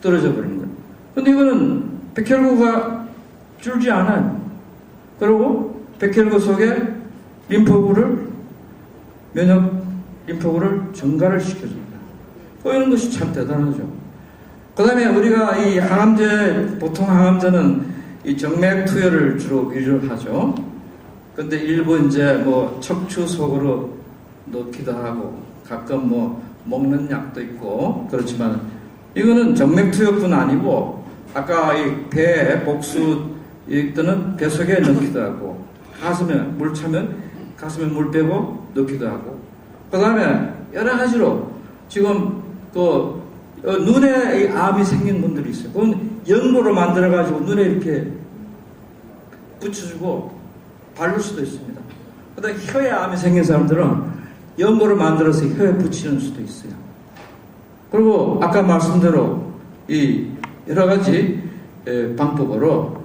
떨어져 버리는 거예요. 근데 이거는 백혈구가 줄지 않아요. 그리고 백혈구 속에 면역 림프구를 증가를 시켜줍니다. 이런 것이 참 대단하죠. 그 다음에 우리가 이 항암제, 보통 항암제는 이 정맥 투여를 주로 위주로 하죠. 근데 일부 이제 뭐 척추 속으로 넣기도 하고, 가끔 뭐 먹는 약도 있고, 그렇지만 이거는 정맥 투여뿐 아니고, 아까 이 배, 복수, 이때는 배 속에 넣기도 하고, 가슴에 물 차면 가슴에 물 빼고 넣기도 하고, 그 다음에 여러 가지로 지금 눈에 이 암이 생긴 분들이 있어요. 그건 연고로 만들어가지고 눈에 이렇게 붙여주고 바를 수도 있습니다. 그 다음에 혀에 암이 생긴 사람들은 연고를 만들어서 혀에 붙이는 수도 있어요. 그리고 아까 말씀대로 이 여러 가지 방법으로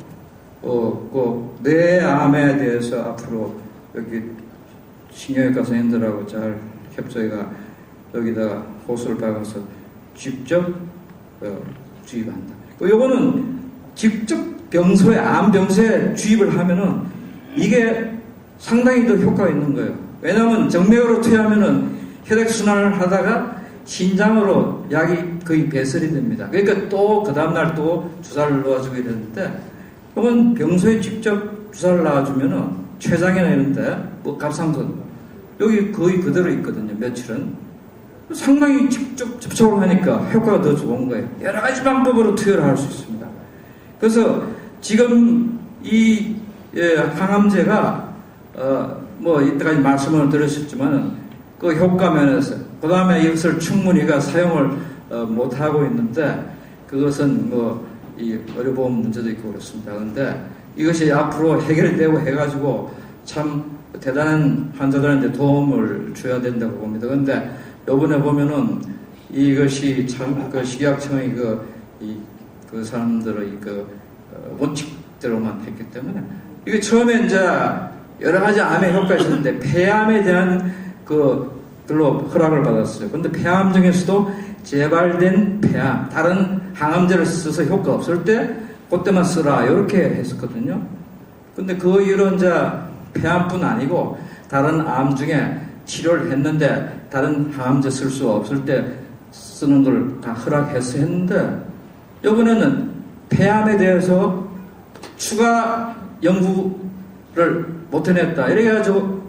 뇌암에 대해서 앞으로 여기 신경외과 선생님들하고 잘 협조해가 여기다가 호수를 박아서 직접 주입한다. 요거는 직접 병소에, 암병소에 주입을 하면은 이게 상당히 더 효과가 있는 거예요. 왜냐하면 정맥으로 투여하면은 혈액순환을 하다가 신장으로 약이 거의 배설이 됩니다. 그러니까 또 그 다음날 또 주사를 놓아주고 이러는데, 이건 병소에 직접 주사를 놔주면은 췌장이나 이런데, 뭐 갑상선, 여기 거의 그대로 있거든요, 며칠은. 상당히 직접 접촉을 하니까 효과가 더 좋은 거예요. 여러 가지 방법으로 투여를 할 수 있습니다. 그래서 지금 이 항암제가 뭐 이때까지 말씀을 드렸었지만은 그 효과 면에서, 그 다음에 이것을 충분히 사용을 못 하고 있는데, 그것은 뭐 이 의료보험 문제도 있고 그렇습니다. 그런데 이것이 앞으로 해결이 되고 해가지고 참 대단한 환자들한테 도움을 줘야 된다고 봅니다. 그런데 요번에 보면은 이것이 참 식약청의 그 사람들의 원칙대로만 했기 때문에, 이게 처음에 이제 여러 가지 암의 효과가 있었는데 폐암에 대한 별로 허락을 받았어요. 그런데 폐암 중에서도 재발된 폐암, 다른 항암제를 써서 효과 없을 때 그때만 쓰라 이렇게 했었거든요. 근데 그 이후로 이제 폐암뿐 아니고 다른 암 중에 치료를 했는데 다른 항암제 쓸 수 없을 때 쓰는 걸 다 허락해서 했는데, 이번에는 폐암에 대해서 추가 연구를 못 해냈다 이래가지고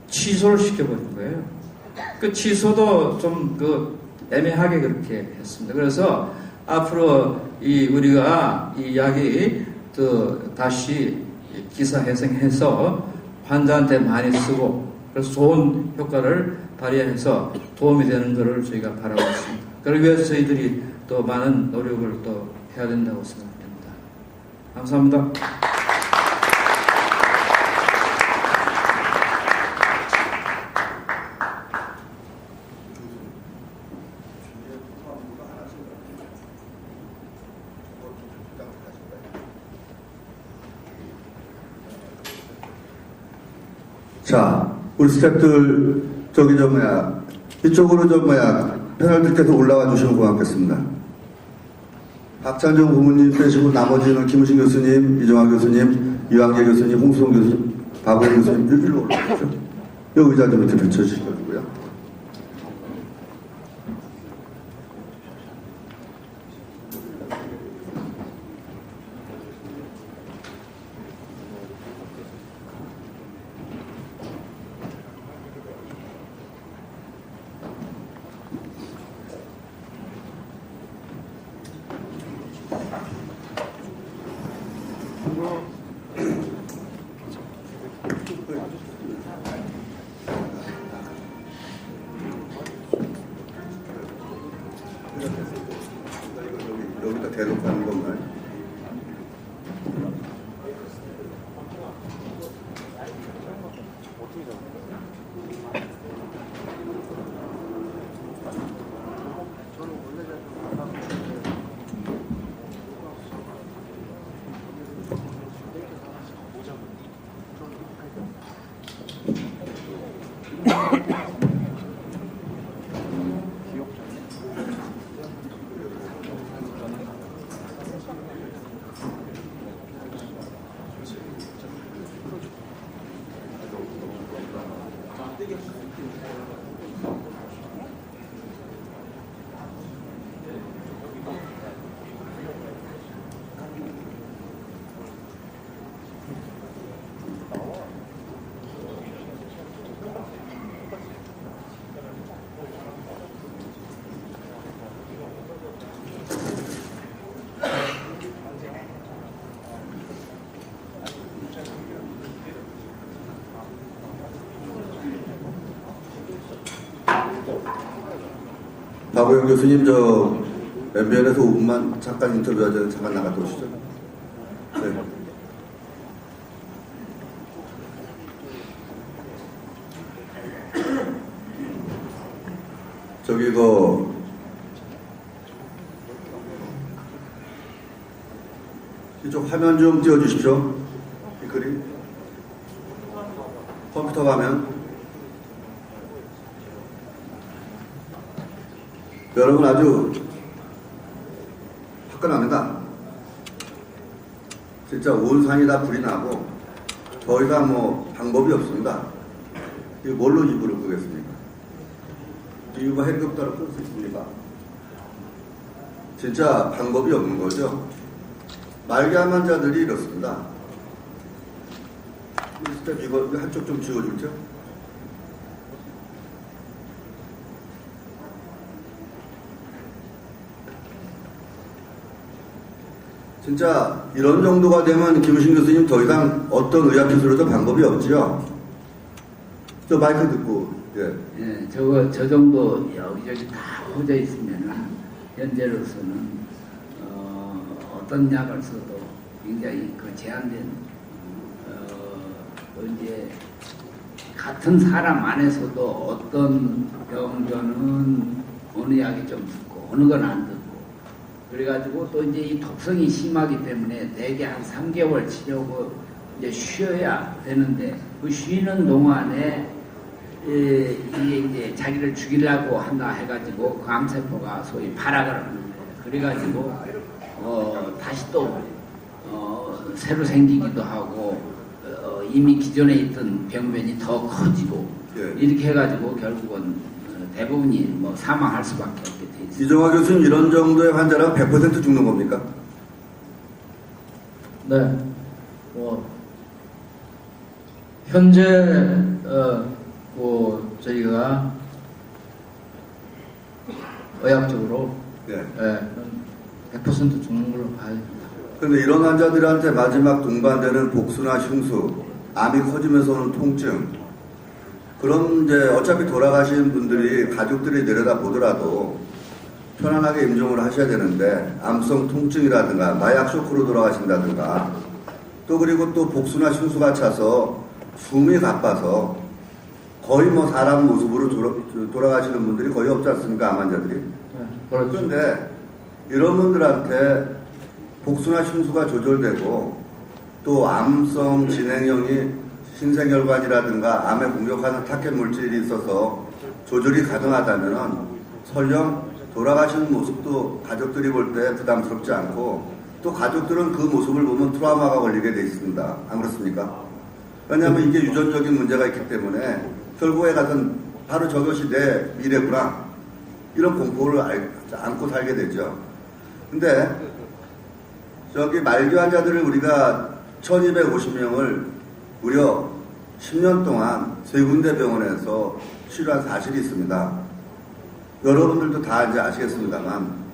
취소를 시켜버린 거예요. 그 취소도 좀 애매하게 그렇게 했습니다. 그래서 앞으로 우리가 이 약이 다시 기사 회생해서 환자한테 많이 쓰고 그래서 좋은 효과를 발휘해서 도움이 되는 것을 저희가 바라고 있습니다. 그러기 위해서 저희들이 또 많은 노력을 또 해야 된다고 생각됩니다. 감사합니다. 자, 우리 스태프들 이쪽으로 패널들께서 올라와 주시면 고맙겠습니다. 박찬종 부모님 빼시고 나머지는 김우신 교수님, 이종화 교수님, 이왕재 교수님, 홍수동 교수님, 박원 교수님 일로 올라오시죠. 이 의자 좀 이렇게 펼쳐주시고요. 여기다 대놓고 하는 건가요? 박오영 교수님, MBN에서 5분만 잠깐 인터뷰하자면 잠깐 나갔다 오시죠. 네. 이쪽 화면 좀 띄워주십시오. 이 그림. 컴퓨터 화면. 여러분 아주 화끈합니다. 진짜 온 산이 다 불이 나고 더 이상 방법이 없습니다. 이거 뭘로 이불을 끄겠습니까? 이거 헬리콥터로 끌 수 있습니까? 진짜 방법이 없는 거죠. 말기암 환자들이 이렇습니다. 스텝 이거 한쪽 좀 지워줄죠? 진짜 이런 정도가 되면 김우신 교수님 더 이상 어떤 의학 기술로도 방법이 없지요. 저 마이크 듣고 예, 저 정도 여기저기 다 퍼져 있으면은 현재로서는 어떤 약을 써도 굉장히 제한된 이제 같은 사람 안에서도 어떤 병전은 어느 약이 좀 듣고 어느 건 안 듣고 그래가지고 또 이제 이 독성이 심하기 때문에 대개 한 3개월 치료고 이제 쉬어야 되는데 그 쉬는 동안에 이게 이제 자기를 죽이려고 한다 해가지고 그 암세포가 소위 발악을 하는 거예요. 그래가지고 다시 또 새로 생기기도 하고 이미 기존에 있던 병변이 더 커지고 이렇게 해가지고 결국은 대부분이 사망할 수밖에 없게 돼 있어요. 이종화 교수님 이런 정도의 환자라면 100% 죽는 겁니까? 네. 현재 저희가 의학적으로 100% 죽는 걸로 봐야 됩니다. 그런데 이런 환자들한테 마지막 동반되는 복수나 흉수, 암이 커지면서 오는 통증, 그런 이제 어차피 돌아가신 분들이 가족들이 내려다 보더라도 편안하게 임종을 하셔야 되는데 암성 통증이라든가 마약 쇼크로 돌아가신다든가 또 그리고 또 복수나 흉수가 차서 숨이 가빠서 거의 뭐 사람 모습으로 돌아가시는 분들이 거의 없지 않습니까? 암 환자들이. 그런데 이런 분들한테 복수나 흉수가 조절되고 또 암성 진행형이 신생혈관이라든가 암에 공격하는 타켓 물질이 있어서 조절이 가능하다면 설령 돌아가시는 모습도 가족들이 볼 때 부담스럽지 않고 또 가족들은 그 모습을 보면 트라우마가 걸리게 돼 있습니다. 안 그렇습니까? 왜냐하면 이게 유전적인 문제가 있기 때문에 결국에 가서는 바로 저것이 내 미래구나 이런 공포를 안고 살게 되죠. 근데 저기 말기 환자들을 우리가 1250명을 무려 10년 동안 세 군데 병원에서 치료한 사실이 있습니다. 여러분들도 다 이제 아시겠습니다만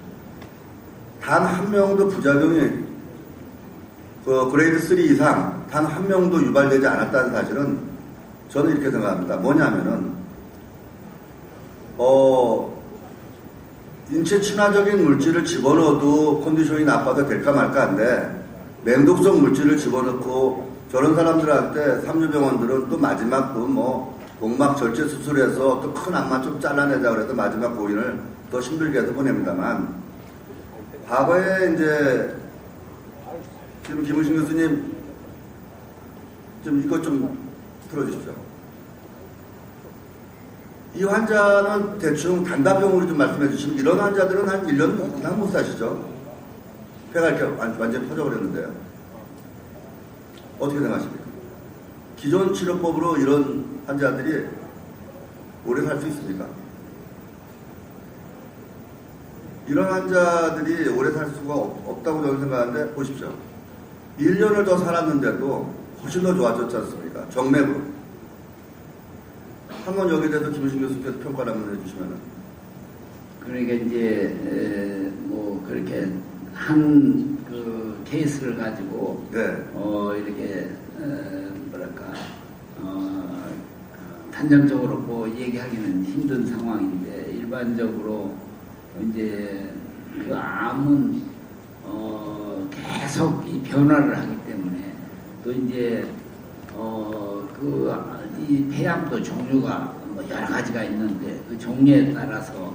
단 한 명도 부작용이 그레이드 3 이상 단 한 명도 유발되지 않았다는 사실은 저는 이렇게 생각합니다. 뭐냐면은 인체 친화적인 물질을 집어넣어도 컨디션이 나빠도 될까 말까 한데 맹독성 물질을 집어넣고 저런 사람들한테 삼류병원들은 또 마지막 또 뭐 복막 절제 수술해서 또 큰 암만 좀 잘라내자 그래서 마지막 고인을 더 힘들게 해서 보냅니다만 과거에 이제 지금 김우신 교수님 좀 이것 좀 들어주십시오. 이 환자는 대충 단답형으로 좀 말씀해 주시면 이런 환자들은 한 1년 그냥 못 사시죠. 폐가 이렇게 완전히 터져버렸는데요. 어떻게 생각하십니까? 기존 치료법으로 이런 환자들이 오래 살 수 있습니까? 이런 환자들이 오래 살 수가 없다고 저는 생각하는데 보십시오. 1년을 더 살았는데도 훨씬 더 좋아졌지 않습니까? 정맥으로. 한번 여기에 대해서 김우신 교수께서 평가를 한번 해주시면은. 그러니까 이제 뭐 그렇게 한 그 케이스를 가지고 네. 이렇게 뭐랄까 단정적으로 뭐 얘기하기는 힘든 상황인데 일반적으로 이제 그 암은 계속 이 변화를 하기 때문에 또 이제 이 폐암도 종류가 뭐 여러 가지가 있는데 그 종류에 따라서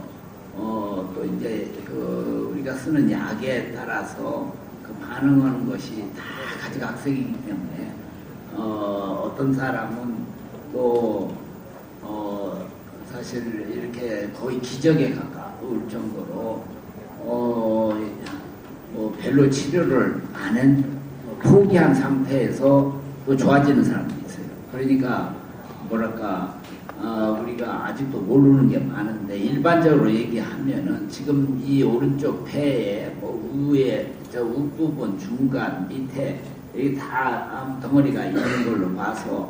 또 이제 그 우리가 쓰는 약에 따라서 그 반응하는 것이 다 가지각색이기 때문에 어떤 사람은 또 사실 이렇게 거의 기적에 가까울 정도로 뭐 별로 치료를 포기한 상태에서 또 좋아지는 사람도 있어요. 그러니까 뭐랄까 우리가 아직도 모르는 게 많은데 일반적으로 얘기하면은 지금 이 오른쪽 폐에 뭐 위에 저 윗부분 중간 밑에 여기 다 암 덩어리가 있는 걸로 봐서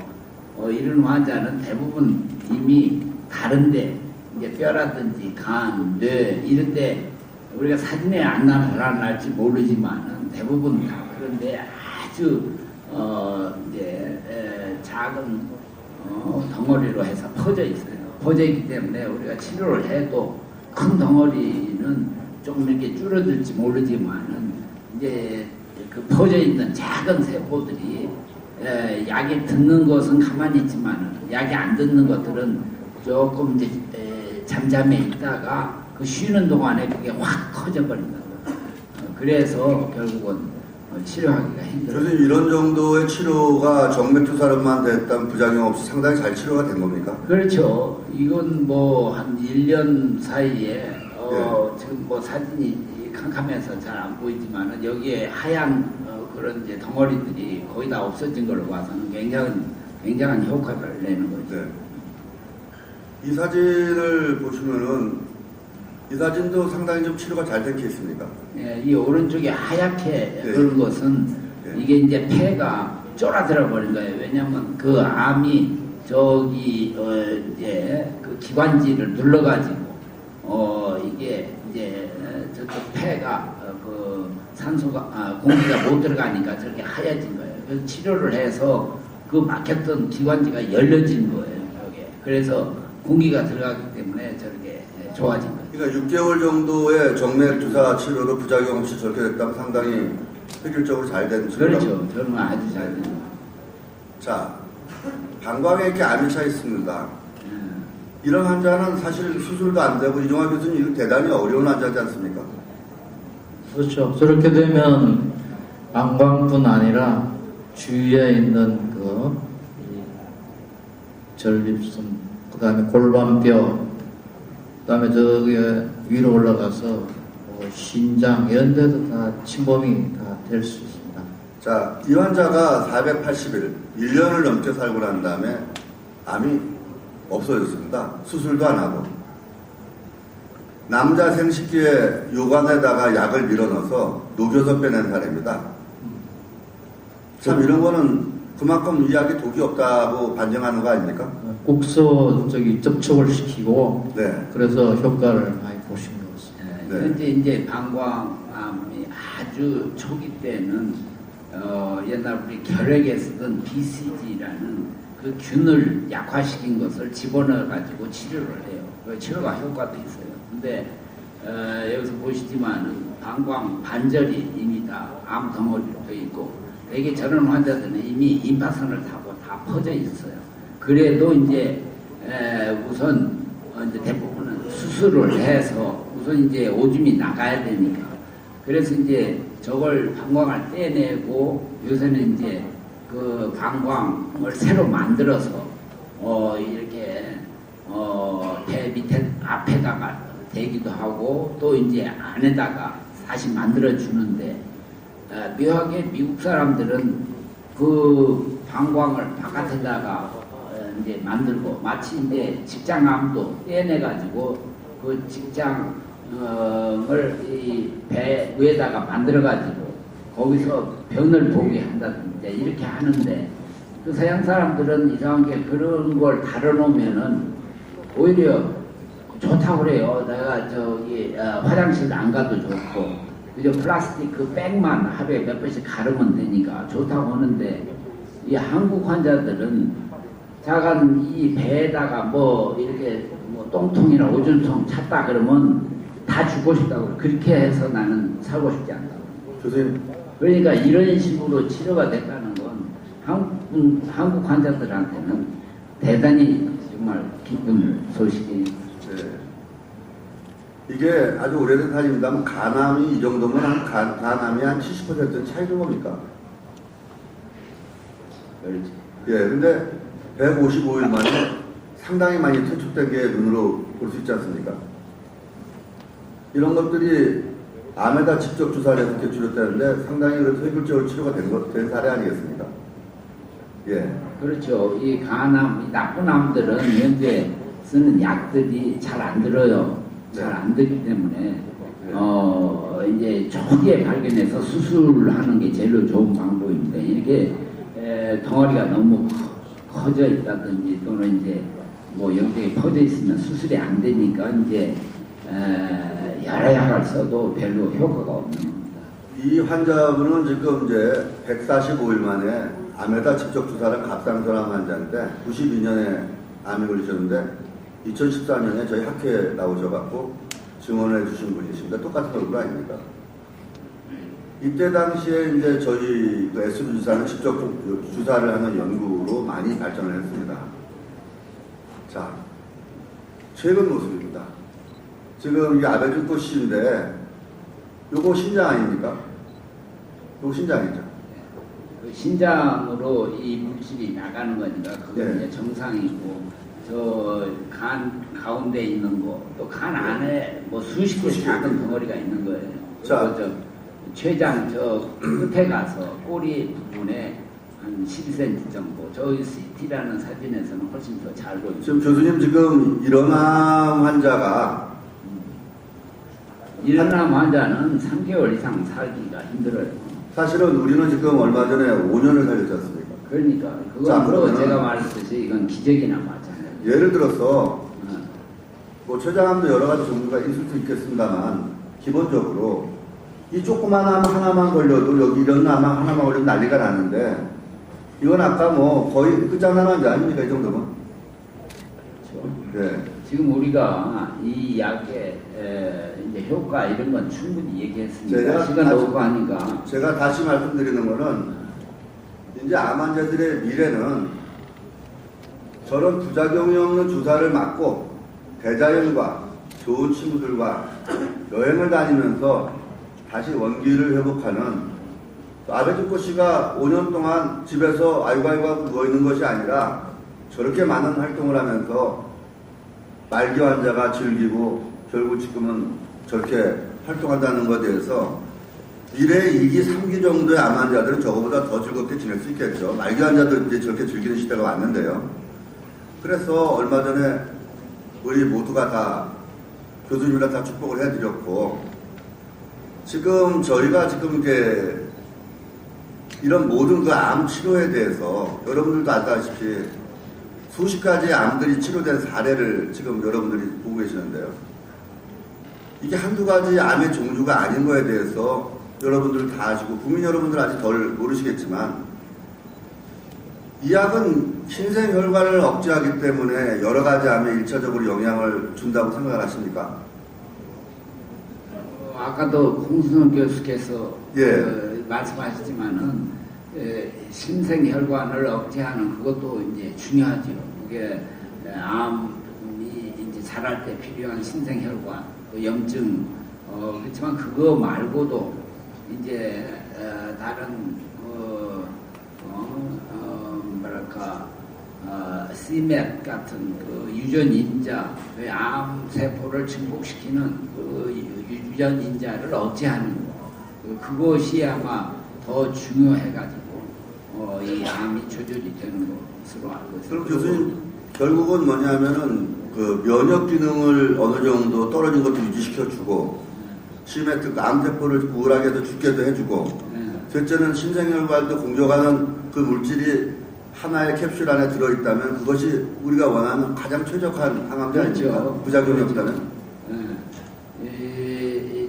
이런 환자는 대부분 이미 다른데 이제 뼈라든지 간, 뇌 이런데 우리가 사진에 안 나타날지 모르지만은 대부분 다 그런데 아주 이제 작은 덩어리로 해서 퍼져 있어요. 퍼져 있기 때문에 우리가 치료를 해도 큰 덩어리는 좀 이렇게 줄어들지 모르지만은 이제 그 퍼져 있는 작은 세포들이 약이 듣는 것은 가만히 있지만은 약이 안 듣는 것들은 조금 이제 잠잠해 있다가 그 쉬는 동안에 그게 확 커져버린다고. 그래서 결국은 치료하기가 힘들어요. 교수님 이런 정도의 치료가 정맥주사로만 됐다면 부작용 없이 상당히 잘 치료가 된 겁니까? 그렇죠. 이건 뭐 한 1년 사이에 네. 지금 뭐 사진이 캄캄해서 잘 안 보이지만은 여기에 하얀 그런 이제 덩어리들이 거의 다 없어진 걸로 봐서는 굉장한 효과를 내는 거죠. 네. 이 사진을 보시면은 이 사진도 상당히 좀 치료가 잘 된 케이스입니까? 예, 이 오른쪽에 하얗게 네. 그런 것은 네. 이게 이제 폐가 쫄아들어 버린 거예요. 왜냐하면 그 암이 저기 이제 그 기관지를 눌러가지고 이게 이제 저쪽 폐가 산소가 공기가 못 들어가니까 저렇게 하얘진 거예요. 그래서 치료를 해서 그 막혔던 기관지가 열려진 거예요. 여기에. 그래서 공기가 들어가기 때문에 저렇게 좋아진 거예요. 그러니까 6개월 정도의 정맥 주사 치료로 부작용 없이 저렇게 됐다면 상당히 획일적으로 잘 된 치료라고. 그렇죠. 저는 아주 잘 된 거예요. 자, 방광에 이렇게 암이 차 있습니다. 이런 환자는 사실 수술도 안 되고 이종화 교수님 이거 대단히 어려운 환자지 않습니까? 그렇죠. 저렇게 되면 방광뿐 아니라 주위에 있는 이 전립선, 그 다음에 골반뼈, 그 다음에 저기 위로 올라가서 신장 이런 데도 다 침범이 다 될 수 있습니다. 자, 이 환자가 480일, 1년을 넘게 살고 난 다음에 암이 없어졌습니다. 수술도 안 하고. 남자 생식기에 요관에다가 약을 밀어넣어서 녹여서 빼낸 사례입니다. 참 이런 거는 그만큼 이 약이 독이 없다고 반증하는 거 아닙니까? 국소 접촉을 시키고 네. 그래서 효과를 많이 보신 것 같습니다. 네. 현재 이제 방광암이 아주 초기 때는 옛날 우리 결핵에 쓰던 BCG라는 그 균을 약화시킨 것을 집어넣어 가지고 치료를 해요. 그 치료가 효과도 있어요. 근데 여기서 보시지만은 방광 반절이 이미 다 암 덩어리로 되어 있고 대개 저런 환자들은 이미 임파선을 타고 다 퍼져 있어요. 그래도 이제 우선 이제 대부분은 수술을 해서 우선 이제 오줌이 나가야 되니까 그래서 이제 저걸 방광을 떼내고 요새는 이제 그 방광을 새로 만들어서 이렇게 배 밑에 앞에다가 대기도 하고 또 이제 안에다가 다시 만들어 주는데 묘하게 미국 사람들은 그 방광을 바깥에다가 이제 만들고 마치 이제 직장암도 떼내 가지고 그 직장을 이 배 위에다가 만들어 가지고 거기서 변을 보게 한다든지 이렇게 하는데 그 서양 사람들은 이상하게 그런 걸 다뤄놓으면은 오히려 좋다고 그래요. 내가 저기 화장실 안 가도 좋고 그저 플라스틱 그 백만 하루에 몇 번씩 가르면 되니까 좋다고 하는데 이 한국 환자들은 작은 이 배에다가 뭐 이렇게 뭐 똥통이나 오줌통 찼다 그러면 다 죽고 싶다고 그렇게 해서 나는 살고 싶지 않다고. 교수님, 그러니까 이런 식으로 치료가 됐다는 건 한국 환자들한테는 대단히 정말 기쁜 소식이에요. 네. 이게 아주 오래된 사실입니다만 간암이 이 정도면 간암이 한 70% 차이는 겁니까? 그렇지. 예, 근데 155일 만에 상당히 많이 퇴축된 게 눈으로 볼 수 있지 않습니까? 이런 것들이 암에다 직접 주사를 해서 이렇게 치료되는데 상당히 획일적으로 치료가 된 사례 아니겠습니까? 예. 그렇죠. 이 간암, 이 나쁜 암들은 현재 쓰는 약들이 잘 안 들어요. 잘 안 들기 때문에 이제 초기에 발견해서 수술하는 게 제일 좋은 방법입니다. 이렇게 덩어리가 너무 커져 있다든지 또는 이제 뭐 영역이 퍼져 있으면 수술이 안 되니까 이제 여러 약을 써도 별로 효과가 없는 겁니다. 이 환자분은 지금 이제 145일 만에 암에다 직접 주사를 갑상선암 환자인데 92년에 암이 걸리셨는데 2014년에 저희 학회에 나오셔갖고 증언을 해주신 분이십니다. 똑같은 얼굴 아닙니까? 이때 당시에 이제 저희 그 SB 주사는 직접 주사를 하는 연구로 많이 발전을 했습니다. 자, 최근 모습입니다. 지금 이게 아베준코 씨인데 요거 신장 아닙니까? 요거 신장이죠. 그 신장으로 이 물질이 나가는 거니까 그건 네. 이제 정상이고 저 간 가운데 있는 거 또 간 안에 뭐 수십 개 작은 덩어리가 있는 거예요. 자. 저 췌장 저 끝에 가서 꼬리 부분에 한 12cm 정도. 저희 CT라는 사진에서는 훨씬 더 잘 보입니다. 지금 교수님 지금 일어남 환자가 일어남 환자는 3개월 이상 살기가 힘들어요. 사실은 우리는 지금 얼마 전에 5년을 살렸지 않습니까? 그러니까 자, 그건 뭐 그러면은 제가 말했듯이 이건 기적이나 마찬가지예요. 예를 들어서 뭐 췌장암도 여러 가지 종류가 있을 수 있겠습니다만 기본적으로 이 조그만 암 하나만 걸려도 여기 이런 암 하나만 걸려도 난리가 나는데 이건 아까 뭐 거의 끝장난 환자 아닙니까 이 정도면? 네. 지금 우리가 이 약의 이제 효과 이런 건 충분히 얘기했으니까 시간 없고 하니까 제가 다시 말씀드리는 거는 이제 암 환자들의 미래는 저런 부작용이 없는 주사를 맞고 대자연과 좋은 친구들과 여행을 다니면서 다시 원기를 회복하는 아베주코 씨가 5년 동안 집에서 아이고 하고 누워있는 것이 아니라 저렇게 많은 활동을 하면서 말기 환자가 즐기고 결국 지금은 저렇게 활동한다는 것에 대해서 미래 2기, 3기 정도의 암 환자들은 저거보다 더 즐겁게 지낼 수 있겠죠. 말기 환자들 이제 저렇게 즐기는 시대가 왔는데요. 그래서 얼마 전에 우리 모두가 다 교수님이랑 다 축복을 해드렸고 지금 저희가 지금 이렇게 이런 모든 그 암 치료에 대해서 여러분들도 알다시피 수십 가지의 암들이 치료된 사례를 지금 여러분들이 보고 계시는데요. 이게 한두 가지 암의 종류가 아닌 거에 대해서 여러분들 다 아시고 국민 여러분들 아직 덜 모르시겠지만 이 약은 신생 혈관을 억제하기 때문에 여러 가지 암에 1차적으로 영향을 준다고 생각을 하십니까? 아까도 홍순원 교수께서 예. 말씀하셨지만은 신생 혈관을 억제하는 그것도 이제 중요하죠. 그게 암이 이제 자랄 때 필요한 신생 혈관, 그 염증, 그렇지만 그거 말고도 이제 다른 뭐랄까 CMAT 같은 그 유전 인자, 암 세포를 증폭시키는 그 유전 인자를 억제하는 거, 그것이 아마 더 중요해가지고 이 암이 조절이 되는 것으로 알고 있습니다. 그럼 교수님 결국은 뭐냐면은 그 면역 기능을 어느 정도 떨어진 것도 유지시켜주고 CMAT 암 세포를 우울하게 해서 죽게도 해주고 셋째는 신생혈관도 공격하는 그 물질이 하나의 캡슐 안에 들어있다면 그것이 우리가 원하는 가장 최적화한 항암제 아닙니까? 그렇죠. 부작용이 없다면?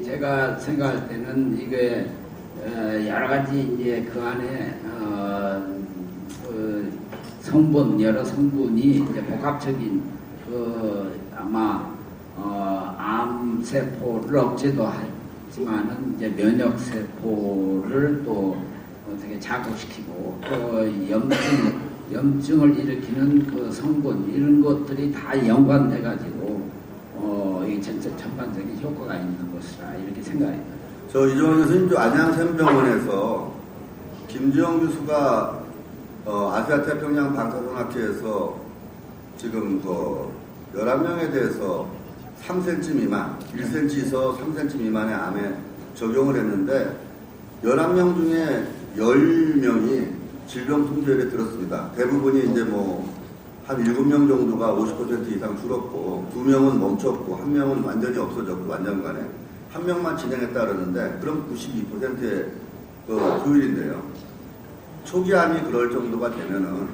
제가 생각할 때는 이게 여러 가지 이제 그 안에 그 성분 여러 성분이 이제 복합적인 그 아마 암 세포를 억제도 하지만은 이제 면역 세포를 또 어떻게 자극시키고 또 염증을 일으키는 그 성분 이런 것들이 다 연관돼 가지고 이 전반적인 효과가 있는 것이라 이렇게 생각합니다. 저 이종원 교수님 안양샘병원에서 김지영 교수가 아시아태평양 방사선학회에서 지금 그 11명에 대해서 3cm 미만, 1cm에서 3cm 미만의 암에 적용을 했는데 11명 중에 10명이 질병통제율에 들었습니다. 대부분이 이제 뭐 한 7명 정도가 50% 이상 줄었고 2명은 멈췄고 1명은 완전히 없어졌고 완전간에 1명만 진행했다 그러는데 그럼 92%의 그 효율인데요. 초기암이 그럴 정도가 되면은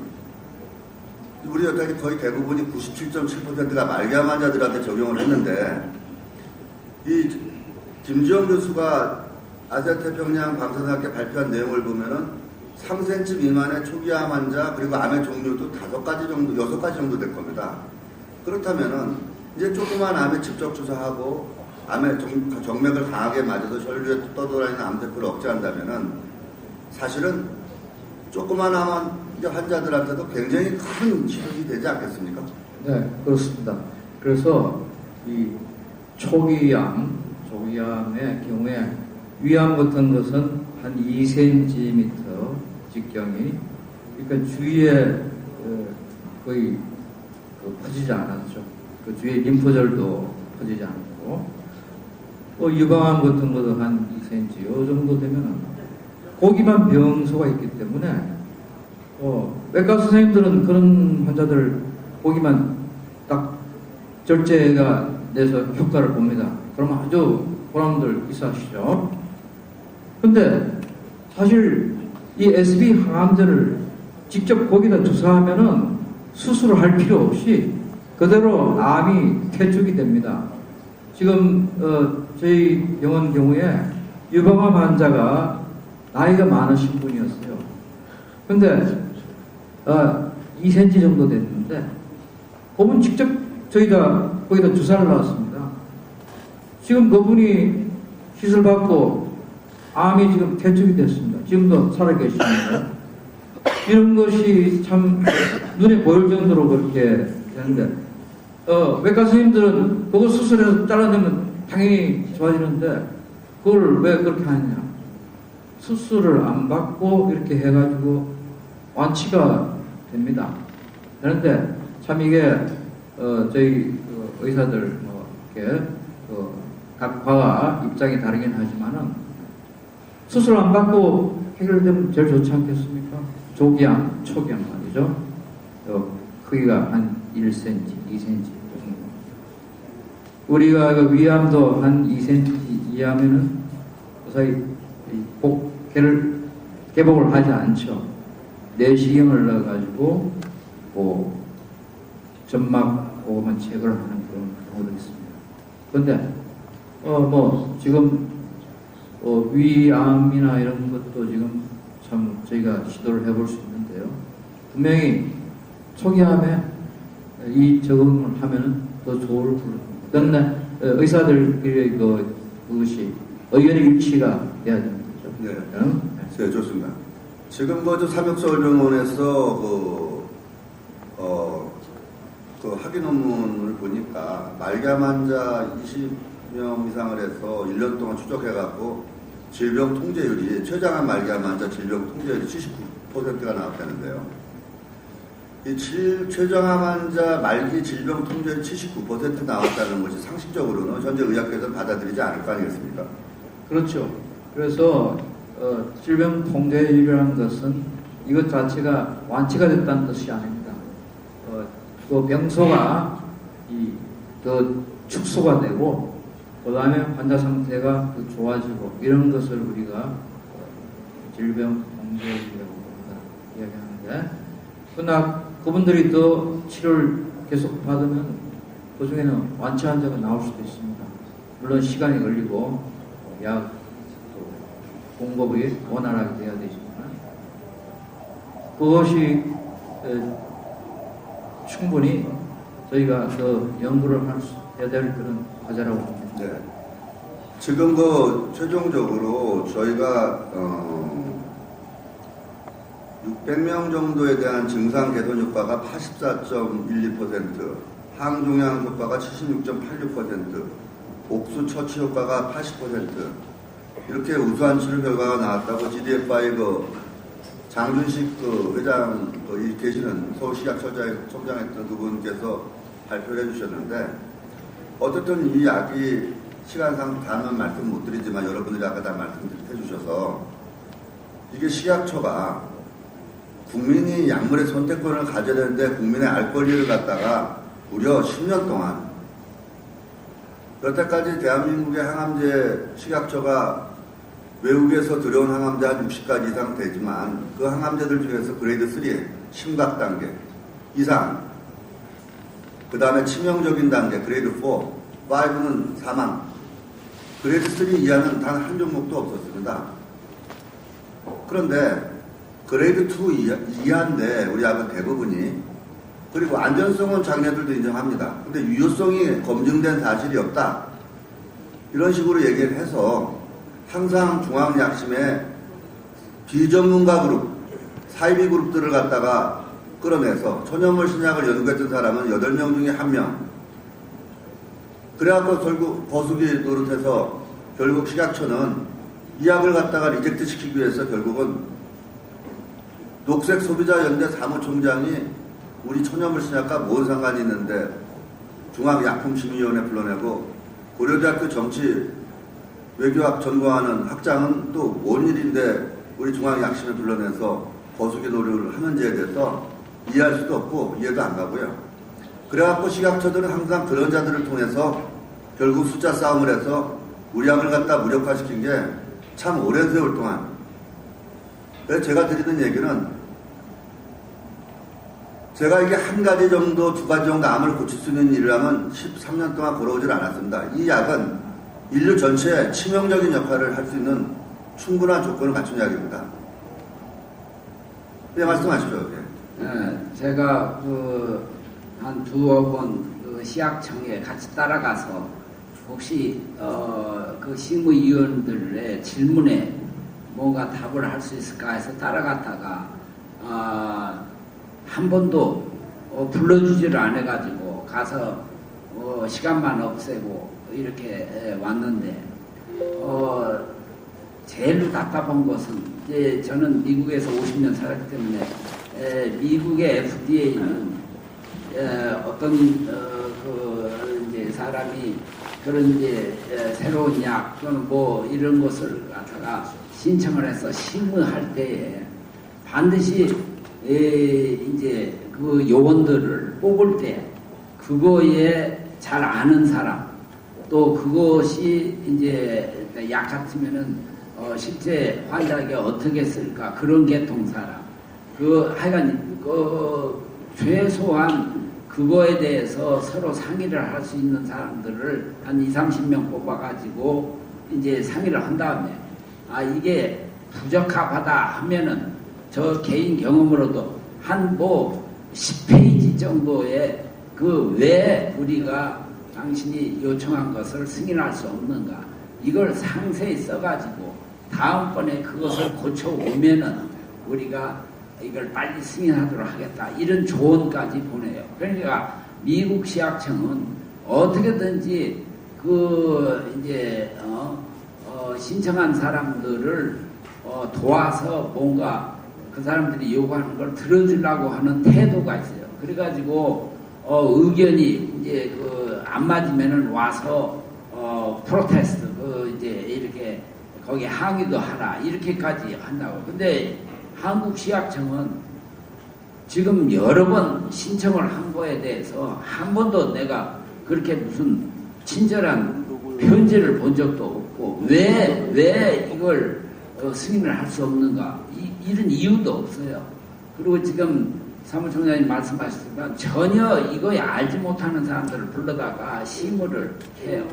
우리 여기까지 거의 대부분이 97.7%가 말기암 환자들한테 적용을 했는데 이 김지영 교수가 아시아태평양 방사선학회 발표한 내용을 보면은 3cm 미만의 초기암 환자 그리고 암의 종류도 5가지 정도, 6가지 정도 될 겁니다. 그렇다면은 이제 조그만 암에 직접 주사하고 암의 정맥을 강하게 맞아서 혈류에 떠돌아다니는 암세포를 억제한다면은 사실은 조그만 암 환자들한테도 굉장히 큰 치료이 되지 않겠습니까? 네, 그렇습니다. 그래서 이 초기암의 경우에 위암 같은 것은 한 2cm 직경이 그러니까 주위에 거의 퍼지지 않았죠. 그 주위에 림프절도 퍼지지 않고 또 유방암 같은 것도 한 2cm 이 정도 되면 고기만 병소가 있기 때문에 외과 선생님들은 그런 환자들 고기만 딱 절제가 돼서 효과를 봅니다. 그러면 아주 보람들 있으시죠. 근데 사실 이 SB 항암제를 직접 거기다 주사하면은 수술을 할 필요 없이 그대로 암이 퇴축이 됩니다. 지금 저희 병원 경우에 유방암 환자가 나이가 많으신 분이었어요. 근데 2cm 정도 됐는데 그분 직접 저희가 거기다 주사를 놨습니다. 지금 그분이 시술받고 암이 지금 퇴출이 됐습니다. 지금도 살아계십니다. 이런 것이 참 눈에 보일 정도로 그렇게 되는데 외과 선생님들은 그거 수술해서 잘라내면 당연히 좋아지는데 그걸 왜 그렇게 하느냐. 수술을 안 받고 이렇게 해가지고 완치가 됩니다. 그런데 참 이게 저희 의사들 뭐 이렇게 각 과가 입장이 다르긴 하지만은 수술 안 받고 해결되면 제일 좋지 않겠습니까? 조기암, 초기암 말이죠. 크기가 한 1cm, 2cm 정도. 우리가 그 위암도 한 2cm 이하면은 무사히 개복을 하지 않죠. 내시경을 넣어가지고 점막 그것만 체크를 하는 그런 경우도 있습니다. 그런데 지금 위암이나 이런 것도 지금 참 저희가 시도를 해볼 수 있는데요. 분명히 초기암에 이 적응을 하면은 더 좋을 겁니다. 그런데 의사들끼리 그것이 의견의 일치가 돼야 됩니다. 네. 네, 좋습니다. 지금 저 삼육서울병원에서 학위 논문을 보니까 말기암 환자 20명 이상을 해서 1년 동안 추적해갖고 질병 통제율이 최장암 말기암 환자 질병 통제율이 79%가 나왔다는데요. 이 최장암 환자 말기 질병 통제율 79% 나왔다는 것이 상식적으로는 현재 의학계에서는 받아들이지 않을 거 아니겠습니까? 그렇죠. 그래서 질병 통제율이라는 것은 이것 자체가 완치가 됐다는 뜻이 아닙니다. 그 병소가 더 축소가 되고 그 다음에 환자 상태가 더 좋아지고 이런 것을 우리가 질병 통제율이라고 이야기하는데 그러나 그분들이 또 치료를 계속 받으면 그 중에는 완치 환자가 나올 수도 있습니다. 물론 시간이 걸리고 약 공급이 원활하게 돼야 되지만 그것이 충분히 저희가 연구를 해야 될 그런 과제라고 봅니다. 네. 지금 최종적으로 저희가 600명 정도에 대한 증상 개선 효과가 84.12%, 항종양 효과가 76.86%, 옥수 처치 효과가 80%, 이렇게 우수한 치료 결과가 나왔다고 GDF5 장준식 회장 계시는 서울시약처장했던 그분께서 발표를 해주셨는데 어쨌든 이 약이 시간상 다만 말씀 못 드리지만 여러분들이 아까 다 말씀해 주셔서 이게 식약처가 국민이 약물의 선택권을 가져야 되는데 국민의 알 권리를 갖다가 무려 10년 동안 여태까지 대한민국의 항암제 식약처가 외국에서 들여온 항암제 한 60가지 이상 되지만 그 항암제들 중에서 그레이드 3 심각 단계 이상, 그 다음에 치명적인 단계 그레이드 4, 5는 사망, 그레이드 3 이하는 단 한 종목도 없었습니다. 그런데 그레이드 2 이하인데 우리 약은 대부분이, 그리고 안전성은 장애들도 인정합니다. 근데 유효성이 검증된 사실이 없다, 이런 식으로 얘기를 해서 항상 중앙약심에 비전문가 그룹, 사이비 그룹들을 갖다가 끌어내서 천연물 신약을 연구했던 사람은 8명 중에 1명. 그래갖고 결국 거수기 노릇해서 결국 식약처는 이 약을 갖다가 리젝트 시키기 위해서 결국은 녹색소비자연대 사무총장이 우리 천연물 신약과 뭔 상관이 있는데 중앙약품심의위원회 불러내고 고려대학교 정치 외교학 전공하는 학장은 또 뭔 일인데 우리 중앙약심에 불러내서 거수기 노력을 하는지에 대해서 이해할 수도 없고 이해도 안 가고요. 그래갖고 식약처들은 항상 그런 자들을 통해서 결국 숫자 싸움을 해서 우리 약을 갖다 무력화시킨 게 참 오랜 세월 동안. 그래서 제가 드리는 얘기는 제가 이게 한 가지 정도, 두 가지 정도 암을 고칠 수 있는 일을 하면 13년 동안 걸어오질 않았습니다. 이 약은 인류 전체에 치명적인 역할을 할 수 있는 충분한 조건을 갖춘 약입니다. 네, 말씀하시죠. 제가 한 두어 번 시약청에 같이 따라가서 혹시 그 심의위원들의 질문에 뭔가 답을 할 수 있을까 해서 따라갔다가 한 번도 불러주지를 않아가지고 가서 시간만 없애고 이렇게 왔는데 제일 답답한 것은 이제 저는 미국에서 50년 살았기 때문에 미국의 FDA는 어떤 이제 사람이 그런 이제 새로운 약 또는 뭐 이런 것을 갖다가 신청을 해서 심의할 때에 반드시 이제 그 요원들을 뽑을 때 그거에 잘 아는 사람 또 그것이 이제 약 같으면은 실제 환자에게 어떻게 쓸까 그런 계통 사람 하여간 최소한 그거에 대해서 서로 상의를 할 수 있는 사람들을 한 20, 30명 뽑아가지고 이제 상의를 한 다음에 이게 부적합하다 하면은 저 개인 경험으로도 한 10페이지 정도의 왜 우리가 당신이 요청한 것을 승인할 수 없는가 이걸 상세히 써가지고 다음번에 그것을 고쳐오면은 우리가 이걸 빨리 승인하도록 하겠다 이런 조언까지 보내요. 그러니까 미국 시약청은 어떻게든지 이제 신청한 사람들을 도와서 뭔가 그 사람들이 요구하는 걸 들어주려고 하는 태도가 있어요. 그래가지고 의견이 이제 안 맞으면은 와서 프로테스트 이제 이렇게 거기 항의도 하라 이렇게까지 한다고. 근데 한국 시약청은 지금 여러 번 신청을 한 거에 대해서 한 번도 내가 그렇게 무슨 친절한 편지를 본 적도 없고 왜 이걸 승인을 할 수 없는가 이런 이유도 없어요. 그리고 지금 사무총장님 말씀하셨지만 전혀 이거에 알지 못하는 사람들을 불러다가 심의를 해요.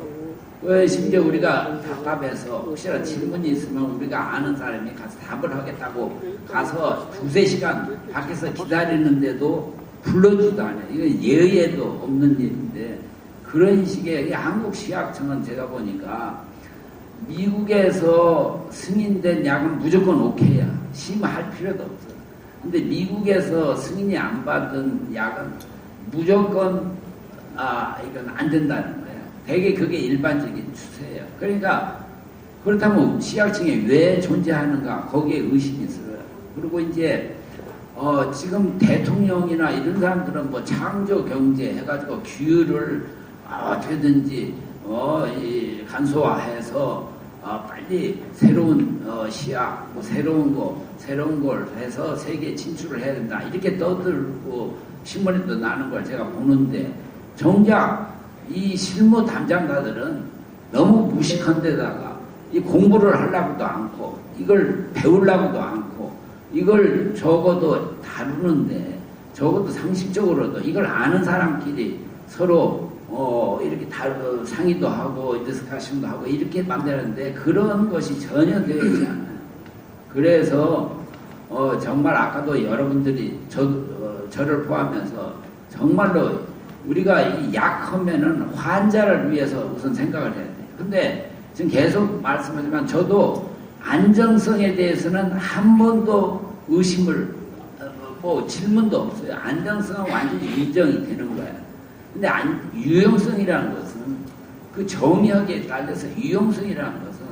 심지어 우리가 답답해서 혹시나 질문이 있으면 우리가 아는 사람이 가서 답을 하겠다고 가서 2-3시간 밖에서 기다리는데도 불러주지도 않아요. 이건 예의에도 없는 일인데 그런 식의 한국 시약청은 제가 보니까 미국에서 승인된 약은 무조건 오케이야. 심의할 필요도 없어요. 근데 미국에서 승인이 안 받은 약은 무조건 이건 안 된다는 거예요. 되게 그게 일반적인 추세예요. 그러니까 그렇다면 시약청이 왜 존재하는가 거기에 의심이 있어요. 그리고 이제 지금 대통령이나 이런 사람들은 뭐 창조 경제 해가지고 규율을 어떻게든지 간소화해서 빨리 새로운 시약, 새로운 걸 해서 세계에 진출을 해야 된다. 이렇게 떠들고 신문에도 나는 걸 제가 보는데 정작 이 실무 담당자들은 너무 무식한 데다가 이 공부를 하려고도 않고 이걸 배우려고도 않고 이걸 적어도 다루는데 적어도 상식적으로도 이걸 아는 사람끼리 서로 이렇게 상의도 하고 디스커션도 하고 이렇게 만드는데 그런 것이 전혀 되어 있지 않아요. 그래서 정말 아까도 여러분들이 저를 포함해서 정말로 우리가 이 약하면은 환자를 위해서 우선 생각을 해야 돼요. 근데 지금 계속 말씀하지만 저도 안정성에 대해서는 한 번도 의심을 질문도 없어요. 안정성은 완전히 인정이 되는 거예요. 근데 유용성이라는 것은 그 정의학에 따라서 유용성이라는 것은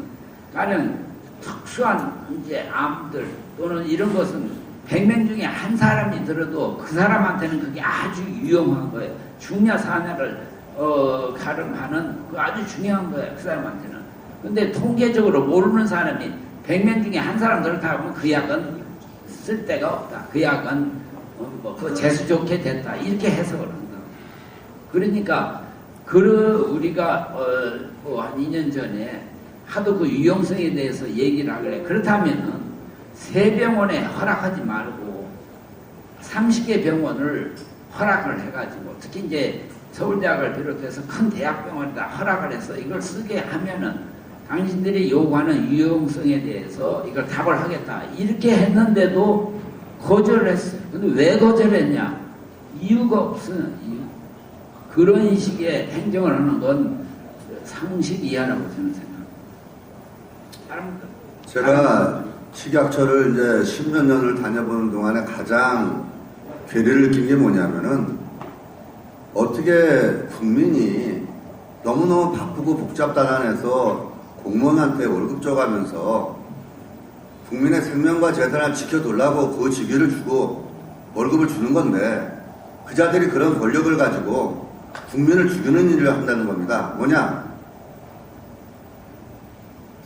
가령 특수한 이제 암들 또는 이런 것은 100명 중에 한 사람이 들어도 그 사람한테는 그게 아주 유용한 거예요. 중냐 사냐를 가름하는 그 아주 중요한 거예요. 그 사람한테는. 근데 통계적으로 모르는 사람이 100명 중에 한 사람 들었다 하면 그 약은 쓸 데가 없다. 그 약은 그 재수 좋게 됐다. 이렇게 해석을 한다. 그러니까 우리가 한 2년 전에 하도 그 유용성에 대해서 얘기를 하길래 그렇다면은 새 병원에 허락하지 말고 30개 병원을 허락을 해가지고 특히 이제 서울대학을 비롯해서 큰 대학병원에다 허락을 해서 이걸 쓰게 하면은 당신들이 요구하는 유용성에 대해서 이걸 답을 하겠다. 이렇게 했는데도 거절을 했어요. 근데 왜 거절했냐? 이유가 없어요. 이유. 그런 식의 행정을 하는 건 상식 이하라고 저는 생각합니다. 제가 식약처를 이제 10몇 년을 다녀보는 동안에 가장 괴리를 느낀 게 뭐냐면은 어떻게 국민이 너무너무 바쁘고 복잡다단해서 공무원한테 월급 줘가면서 국민의 생명과 재산을 지켜달라고 그 직위를 주고 월급을 주는 건데 그 자들이 그런 권력을 가지고 국민을 죽이는 일을 한다는 겁니다. 뭐냐?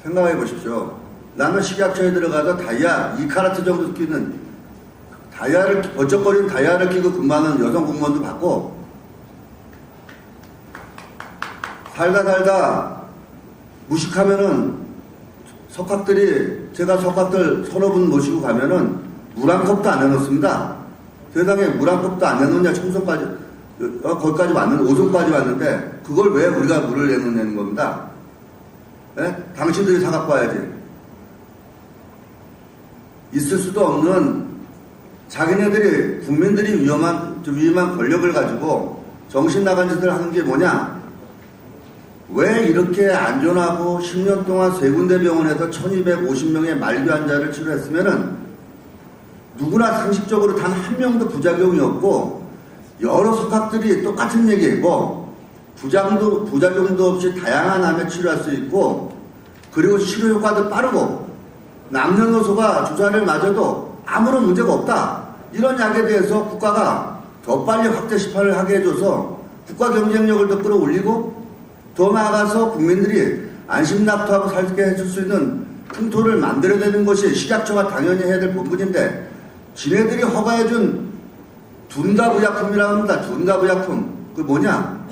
생각해 보십시오. 나는 식약처에 들어가서 다이아 2카라트 정도 끼는 다이아를, 번쩍거리는 다이아를 끼고 근무하는 여성 공무원도 받고 살다 무식하면은 석학들이 제가 석학들 서너 분 모시고 가면은 물 한 컵도 안 내놓습니다. 세상에 물 한 컵도 안 내놓냐 청소까지 거기까지 왔는데 5손까지 왔는데 그걸 왜 우리가 물을 내놓냐는 겁니다. 네? 당신들이 사갖고 와야지. 있을 수도 없는 자기네들이 국민들이 위험한 권력을 가지고 정신 나간 짓을 하는 게 뭐냐? 왜 이렇게 안전하고 10년 동안 세 군데 병원에서 1250명의 말기 환자를 치료했으면은 누구나 상식적으로 단 한 명도 부작용이 없고 여러 석학들이 똑같은 얘기고 부작용도 없이 다양한 암에 치료할 수 있고 그리고 치료 효과도 빠르고 남녀노소가 주사를 맞아도 아무런 문제가 없다. 이런 약에 대해서 국가가 더 빨리 확대 시판을 하게 해줘서 국가 경쟁력을 더 끌어올리고 더 나아가서 국민들이 안심납토하고 살게 해줄 수 있는 풍토를 만들어야 되는 것이 식약처가 당연히 해야 될 본분인데 지네들이 허가해준 둔갑의약품이라고 합니다. 둔갑의약품. 그 뭐냐?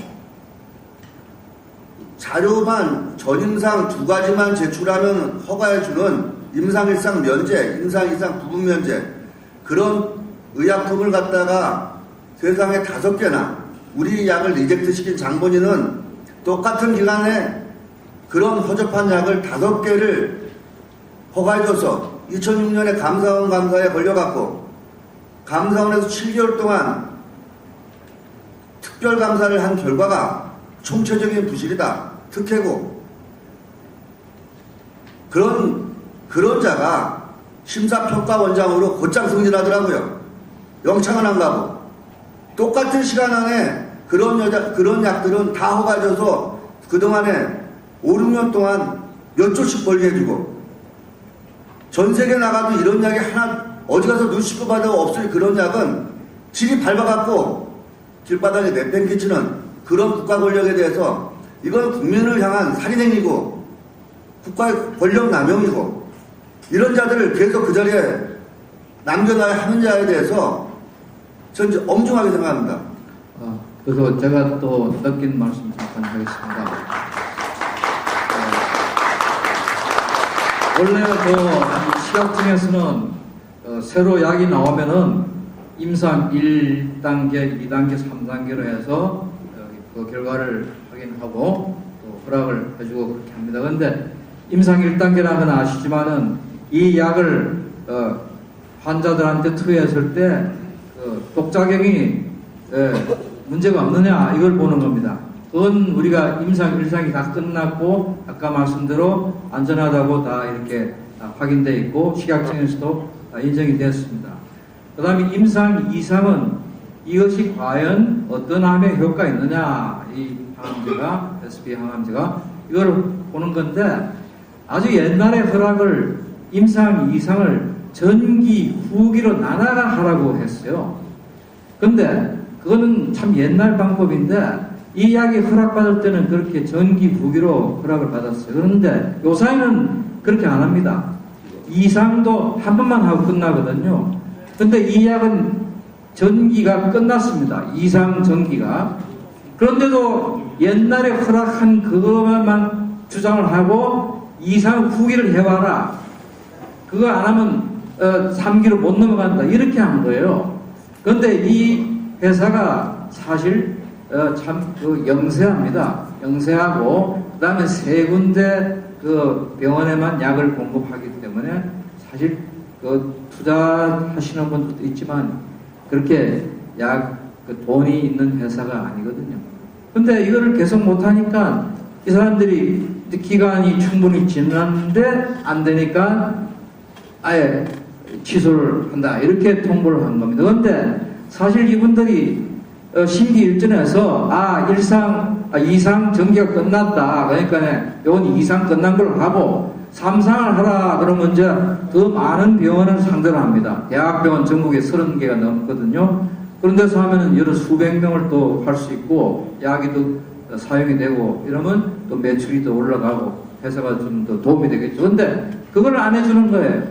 자료만 전임상 2가지만 제출하면 허가해주는 임상 1상 면제, 임상 2상 부분 면제 그런 의약품을 갖다가 세상에 5개나 우리 약을 리젝트 시킨 장본인은 똑같은 기간에 그런 허접한 약을 5개를 허가해줘서 2006년에 감사원 감사에 걸려갖고 감사원에서 7개월 동안 특별감사를 한 결과가 총체적인 부실이다. 특혜고 그런 자가 심사평가원장으로 곧장 승진하더라고요. 영창은 안 가고 똑같은 시간 안에 그런 약들은 다 허가져서 그동안에 5, 6년 동안 몇 조씩 벌게 해주고 전 세계 나가도 이런 약이 하나 어디 가서 눈 씻고 받아도 없을 그런 약은 질이 밟아갖고 길바닥에 내팽개치는 그런 국가 권력에 대해서 이건 국민을 향한 살인행위고 국가의 권력 남용이고 이런 자들을 계속 그 자리에 남겨놔야 하는 자에 대해서 전 엄중하게 생각합니다. 그래서 제가 또 느낀 말씀 잠깐 하겠습니다. 원래 그 식약청에서는 새로 약이 나오면은 임상 1단계, 2단계, 3단계로 해서 그 결과를 확인하고 또 허락을 해주고 그렇게 합니다. 그런데 임상 1단계라면 아시지만은 이 약을 환자들한테 투여했을 때 독작용이 문제가 없느냐 이걸 보는 겁니다. 그건 우리가 임상 1상이 다 끝났고 아까 말씀대로 안전하다고 다 이렇게 다 확인되어 있고 식약청에서도 다 인정이 됐습니다. 그 다음에 임상 2상은 이것이 과연 어떤 암에 효과가 있느냐 이 항암제가 SP 항암제가 이걸 보는 건데 아주 옛날에 허락을 임상 2상을 전기 후기로 나눠라 하라고 했어요. 근데 그거는 참 옛날 방법인데 이 약이 허락받을 때는 그렇게 전기 후기로 허락을 받았어요. 그런데 요사이는 그렇게 안 합니다. 2상도 한 번만 하고 끝나거든요. 근데 이 약은 전기가 끝났습니다. 2상 전기가. 그런데도 옛날에 허락한 그것만 주장을 하고 2상 후기를 해와라. 그거 안 하면 3기로 못 넘어간다. 이렇게 한 거예요. 그런데 이 회사가 사실 참 영세합니다. 영세하고 그다음에 3군데 그 병원에만 약을 공급하기 때문에 사실 그 투자하시는 분들도 있지만 그렇게 그 돈이 있는 회사가 아니거든요. 근데 이거를 계속 못하니까 이 사람들이 기간이 충분히 지났는데 안 되니까 아예 취소를 한다 이렇게 통보를 한 겁니다. 그런데 사실 이분들이 심기일전에서 이상 전기가 끝났다. 그러니까 이건 이상 끝난 걸 하고 3상을 하라 그러면 이제 더 많은 병원을 상대로 합니다. 대학병원 전국에 30개가 넘거든요. 그런 데서 하면은 여러 수백 명을 또 할 수 있고 약이 또 사용이 되고 이러면 또 매출이 더 올라가고 회사가 좀 더 도움이 되겠죠. 근데 그걸 안 해주는 거예요.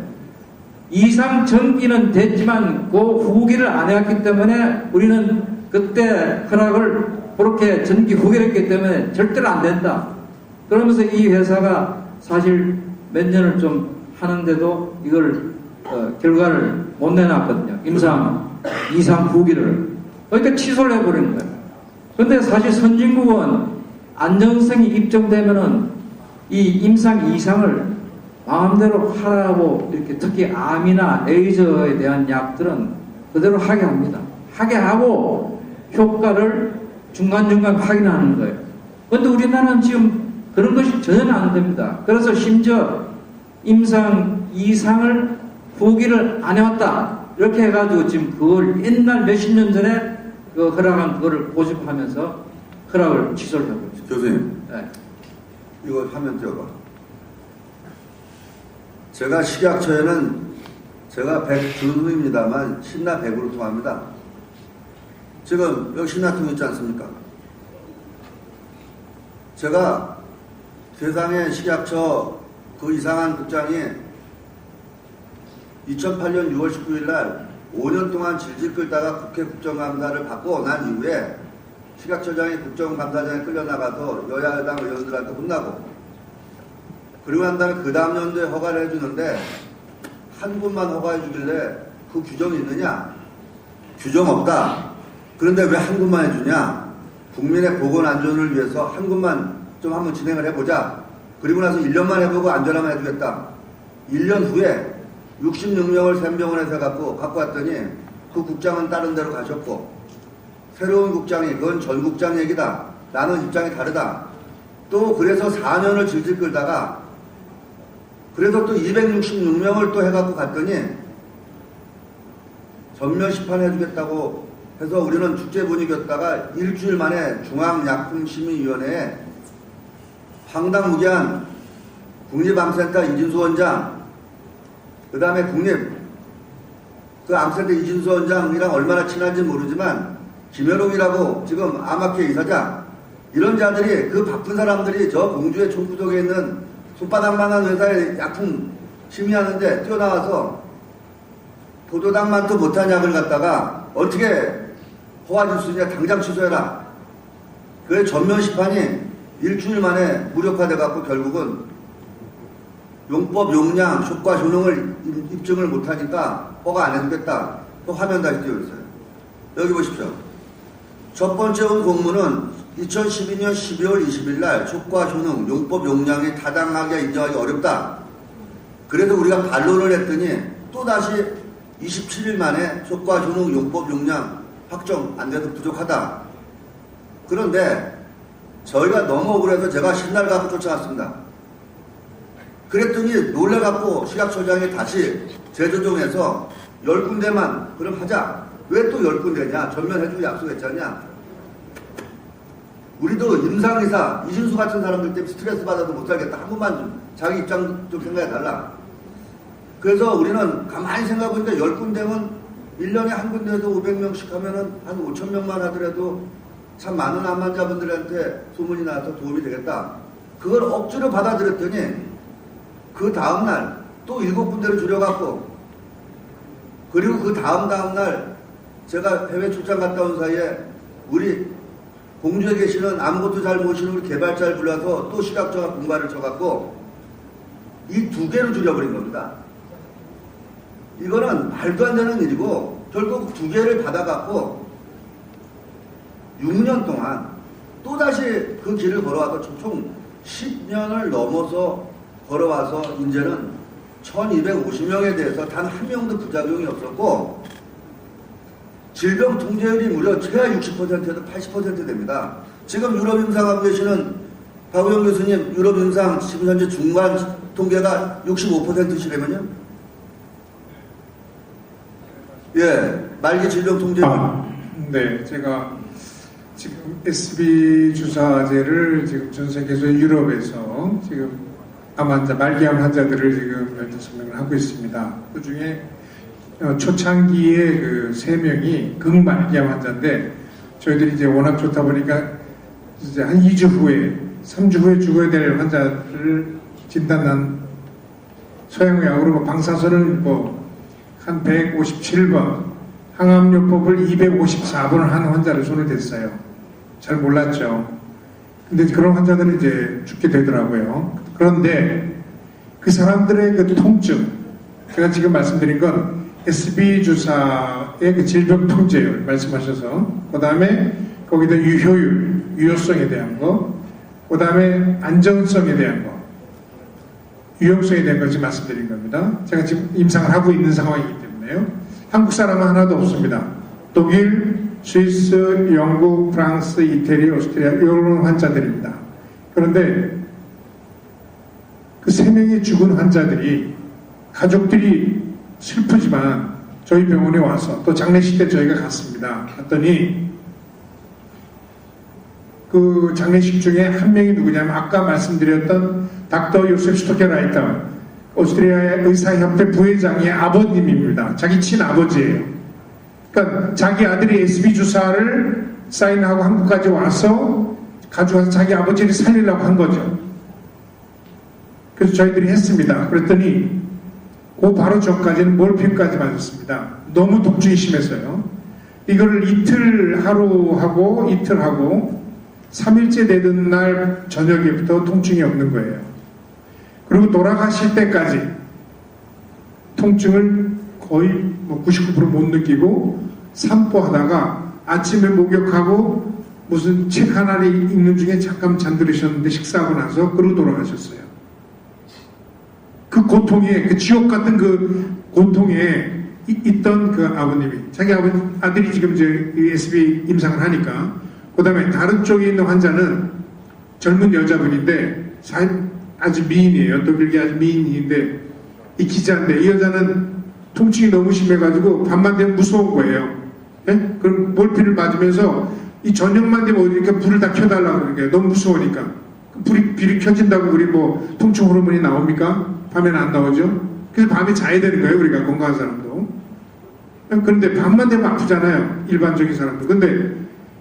이상 전기는 됐지만 그 후기를 안 해왔기 때문에 우리는 그때 허락을 그렇게 전기 후기를 했기 때문에 절대로 안 된다. 그러면서 이 회사가 사실 몇 년을 좀 하는데도 이걸 결과를 못 내놨거든요. 이상 후기를. 그러니까 취소를 해버리는 거예요. 근데 사실 선진국은 안전성이 입증되면은 이 임상 이상을 마음대로 하라고 이렇게 특히 암이나 에이즈에 대한 약들은 그대로 하게 합니다. 하게 하고 효과를 중간중간 확인하는 거예요. 그런데 우리나라는 지금 그런 것이 전혀 안 됩니다. 그래서 심지어 임상 이상을 후기를 안 해왔다. 이렇게 해가지고 지금 그걸 옛날 몇십 년 전에 그 허락한 그거를 고집하면서 허락을 취소를 해버렸죠. 교수님, 네. 이거 화면 띄워봐. 제가 식약처에는 제가 100주입니다만 신나 100으로 통합니다. 지금 여기 신나통 있지 않습니까? 제가 세상에 식약처 그 이상한 국장이 2008년 6월 19일 날 5년 동안 질질 끌다가 국회 국정감사를 받고 난 이후에 식약처장이 국정감사장에 끌려나가서 여야당 의원들한테 혼나고 그리고 난 다음에 그 다음 연도에 허가를 해주는데 한 곳만 허가해 주길래 그 규정이 있느냐? 규정 없다. 그런데 왜 한 곳만 해주냐? 국민의 보건 안전을 위해서 한 곳만 좀 한번 진행을 해보자. 그리고 나서 1년만 해보고 안전하면 해주겠다. 1년 후에 66명을 샘병원에서 갖고 왔더니 그 국장은 다른 데로 가셨고 새로운 국장이 그건 전 국장 얘기다. 나는 입장이 다르다. 또 그래서 4년을 질질 끌다가 그래서 또 266명을 또 해갖고 갔더니 전면 심판해주겠다고 해서 우리는 축제 분위기였다가 일주일 만에 중앙약품심의위원회에 황당무계한 국립암센터 이진수 원장 그 다음에 그 암센터 이진수 원장이랑 얼마나 친한지 모르지만 김현옥이라고 지금 암학회 이사장 이런 자들이 그 바쁜 사람들이 저 공주의 총구석에 있는 손바닥만한 회사에 약품 심의하는데 뛰어나와서 포도당만도 못한 약을 갖다가 어떻게 허가 줄 수 있냐 당장 취소해라. 그의 전면 심판이 일주일 만에 무력화돼 갖고 결국은 용법, 용량, 효과, 효능을 입증을 못하니까 허가 안 해주겠다. 또 화면 다시 띄워주세요. 여기 보십시오. 첫 번째 온 공문은 2012년 12월 20일 날 효과, 효능, 용법, 용량이 타당하게 인정하기 어렵다. 그래서 우리가 반론을 했더니 또다시 27일 만에 효과, 효능, 용법, 용량 확정 안 돼서 부족하다. 그런데 저희가 너무 억울해서 제가 신날 갖고 쫓아왔습니다. 그랬더니 놀래갖고 식약처장이 다시 재조정해서 10군데만 그럼 하자. 왜 또 10군데냐? 전면 해주고 약속했잖냐? 우리도 임상의사, 이진수 같은 사람들 때문에 스트레스 받아도 못 살겠다. 한 번만 좀 자기 입장 좀 생각해달라. 그래서 우리는 가만히 생각해보니까 10군데면 1년에 한 군데에도 500명씩 하면은 한 5,000명만 하더라도 참 많은 암 환자분들한테 소문이 나서 도움이 되겠다. 그걸 억지로 받아들였더니 그 다음날 또 7군데를 줄여갖고 그리고 그 다음날 제가 해외 출장 갔다 온 사이에 우리 공주에 계시는 아무것도 잘 모르시는 우리 개발자를 불러서 또 식약처가 공갈을 쳐갖고 이 2개로 줄여버린 겁니다. 이거는 말도 안 되는 일이고 결국 2개를 받아갖고 6년 동안 또다시 그 길을 걸어와서 총 10년을 넘어서 걸어와서 이제는 1250명에 대해서 단 한 명도 부작용이 없었고 질병 통제율이 무려 최하 60%에서 80% 됩니다. 지금 유럽 임상하고 계시는 박우영 교수님, 유럽 임상 지금 현재 중간 통계가 65%시라면요? 예, 말기 질병 통제율. 네, 제가 지금 SB 주사제를 지금 전 세계에서 유럽에서 지금 암 환자, 말기암 환자들을 지금 15명을 하고 있습니다. 그 중에 초창기에 그 3명이 극말기암 환자인데 저희들이 이제 워낙 좋다 보니까 이제 한 2주 후에, 3주 후에 죽어야 될 환자를 진단한 서양의학으로 방사선을 한 157번, 항암요법을 254번을 한 환자를 손을 댔어요. 잘 몰랐죠. 근데 그런 환자들은 이제 죽게 되더라고요. 그런데 그 사람들의 그 통증, 제가 지금 말씀드린 건 SB 주사의 그 질병 통제율 말씀하셔서, 그 다음에 거기다 유효율, 유효성에 대한 거, 그 다음에 안전성에 대한 거, 유용성에 대한 것을 말씀드린 겁니다. 제가 지금 임상을 하고 있는 상황이기 때문에요. 한국 사람은 하나도 없습니다. 독일, 스위스, 영국, 프랑스, 이태리, 오스트리아 이런 환자들입니다. 그런데 그 3명이 죽은 환자들이 가족들이 슬프지만 저희 병원에 와서 또 장례식 때 저희가 갔습니다. 갔더니 그 장례식 중에 한 명이 누구냐면 아까 말씀드렸던 닥터 요셉 슈토케라이터 오스트리아의 의사협회 부회장의 아버님입니다. 자기 친아버지예요. 그러니까 자기 아들이 SB 주사를 사인하고 한국까지 와서 가져와서 자기 아버지를 살리려고 한 거죠. 그래서 저희들이 했습니다. 그랬더니 그 바로 전까지는 몰핀까지 맞았습니다. 너무 독증이 심해서요. 이거를 이틀 하루 하고 이틀 하고 3일째 되던 날 저녁에부터 통증이 없는 거예요. 그리고 돌아가실 때까지 통증을 거의 99% 못 느끼고 산보하다가 아침에 목욕하고 무슨 책 하나를 읽는 중에 잠깐 잠들으셨는데 식사하고 나서 그러고 돌아가셨어요. 그 고통에, 그 지옥 같은 그 고통에 있던 그 아버님이, 자기 아들이 지금 이제 SB 임상을 하니까, 그 다음에 다른 쪽에 있는 환자는 젊은 여자분인데, 아주 미인이에요. 독일계 아주 미인인데, 이 기자인데, 이 여자는 통증이 너무 심해가지고, 밤만 되면 무서운 거예요. 예? 그럼 몰핀을 맞으면서, 이 저녁만 되면 어디니까 불을 다 켜달라고 그러는 거예요. 너무 무서우니까. 불이 켜진다고 우리 통증 호르몬이 나옵니까? 밤에는 안 나오죠. 그래서 밤에 자야 되는 거예요. 우리가 건강한 사람도. 그런데 밤만 되면 아프잖아요. 일반적인 사람도. 근데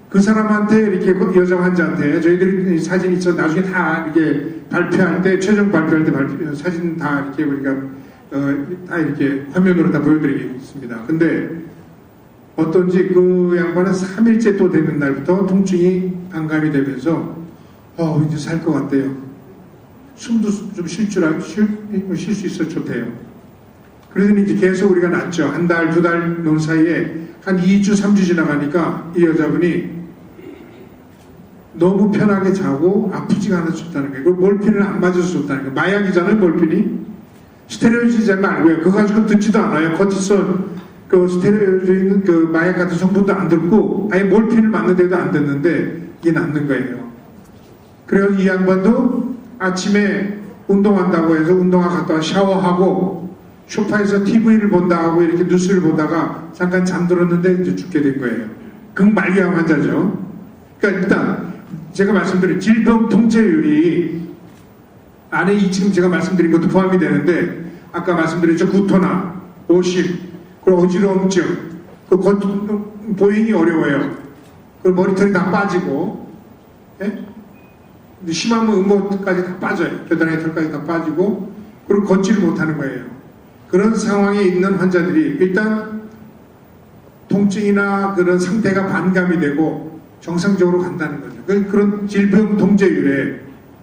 그 사람한테 이렇게 여자 환자한테 저희들이 사진 있어 나중에 다 이렇게 발표할 때 최종 발표할 때 사진 다 이렇게 우리가 다 이렇게 화면으로 다 보여드리겠습니다. 근데 어떤지 그 양반은 3일째 또 되는 날부터 통증이 반감이 되면서 이제 살 것 같대요. 숨도 좀 쉴 수 있어 좋대요. 그러더니 이제 계속 우리가 났죠. 한 달, 2달 논 사이에 한 2주, 3주 지나가니까 이 여자분이 너무 편하게 자고 아프지가 않아서 좋다는 거예요. 몰핀을 안 맞아서 좋다는 거예요. 마약이잖아요, 몰핀이. 스테로이드 말고요. 그거 가지고 듣지도 않아요. 코티솔, 그 스테로이드, 그 마약 같은 성분도 안 듣고 아예 몰핀을 맞는데도 안 듣는데 이게 낫는 거예요. 그래서 이 양반도 아침에 운동한다고 해서 운동화 갔다 와 샤워하고 소파에서 TV를 본다 하고 이렇게 뉴스를 보다가 잠깐 잠들었는데 이제 죽게 된 거예요. 극말기암 환자죠. 그러니까 일단 제가 말씀드린 질병 통제율이 안에 지금 제가 말씀드린 것도 포함이 되는데 아까 말씀드렸죠. 구토나 오실 그리고 어지러움증 보행이 어려워요. 그 머리털이 다 빠지고 예? 심하면 음모까지 다 빠져요. 겨드랑이 털까지 다 빠지고 그리고 걷지를 못하는 거예요. 그런 상황에 있는 환자들이 일단 통증이나 그런 상태가 반감이 되고 정상적으로 간다는 거죠. 그런 질병 통제율에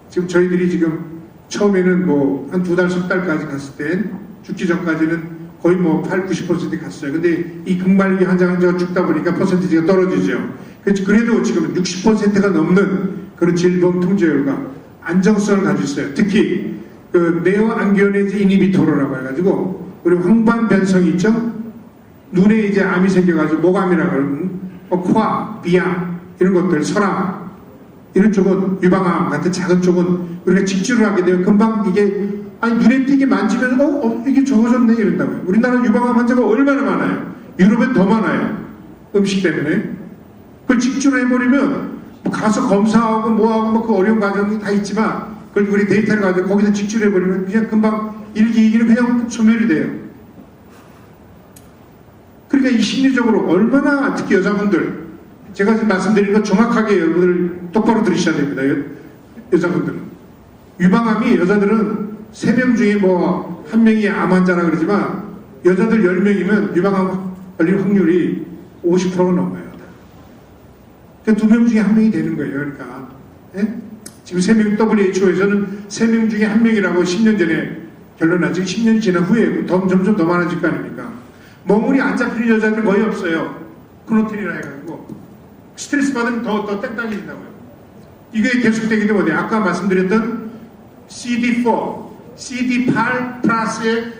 지금 저희들이 지금 처음에는 한 2달, 3달까지 갔을 땐 죽기 전까지는 거의 8, 90% 갔어요. 근데 이 극말기 환자가 죽다 보니까 퍼센티지가 떨어지죠. 그래도 지금 60%가 넘는 그런 질병 통제율과 안정성을 가지고 있어요. 특히 그 네오 안기오네즈 이니비토로라고 해가지고 우리 황반 변성이 있죠. 눈에 이제 암이 생겨가지고 모감이라고 그러는 코암, 비암 이런 것들, 설암 이런 쪽은 유방암 같은 작은 쪽은 우리가 직주를 하게 되면 금방 이게 눈에 띄게 만지면 이게 적어졌네 이런다고요. 우리나라 유방암 환자가 얼마나 많아요. 유럽엔 더 많아요. 음식 때문에. 그걸 직주를 해버리면 뭐 가서 검사하고 뭐하고 뭐 그 어려운 과정이 다 있지만 그걸 우리 데이터를 가지고 거기서 직주를 해버리면 그냥 금방 일기이기는 그냥 소멸이 돼요. 그러니까 이 심리적으로 얼마나 특히 여자분들 제가 지금 말씀드린 거 정확하게 여러분들 똑바로 들으셔야 됩니다. 여자분들은 유방암이 여자들은 3명 중에 뭐 1명이 암 환자라 그러지만 여자들 10명이면 유방암 걸릴 확률이 50%가 넘어요. 그러니까 2명 중에 1명이 되는 거예요. 그러니까 예? 지금 3명 WHO에서는 3명 중에 1명이라고 10년 전에 결론나지 10년이 지난 후에 점점 더 많아질 거 아닙니까? 멍울이 안 잡히는 여자들은 거의 없어요. 크로틴이라 해가지고 스트레스 받으면 더 땡땡해진다고요. 이게 계속되기 때문에 아까 말씀드렸던 CD4, CD8 플러스의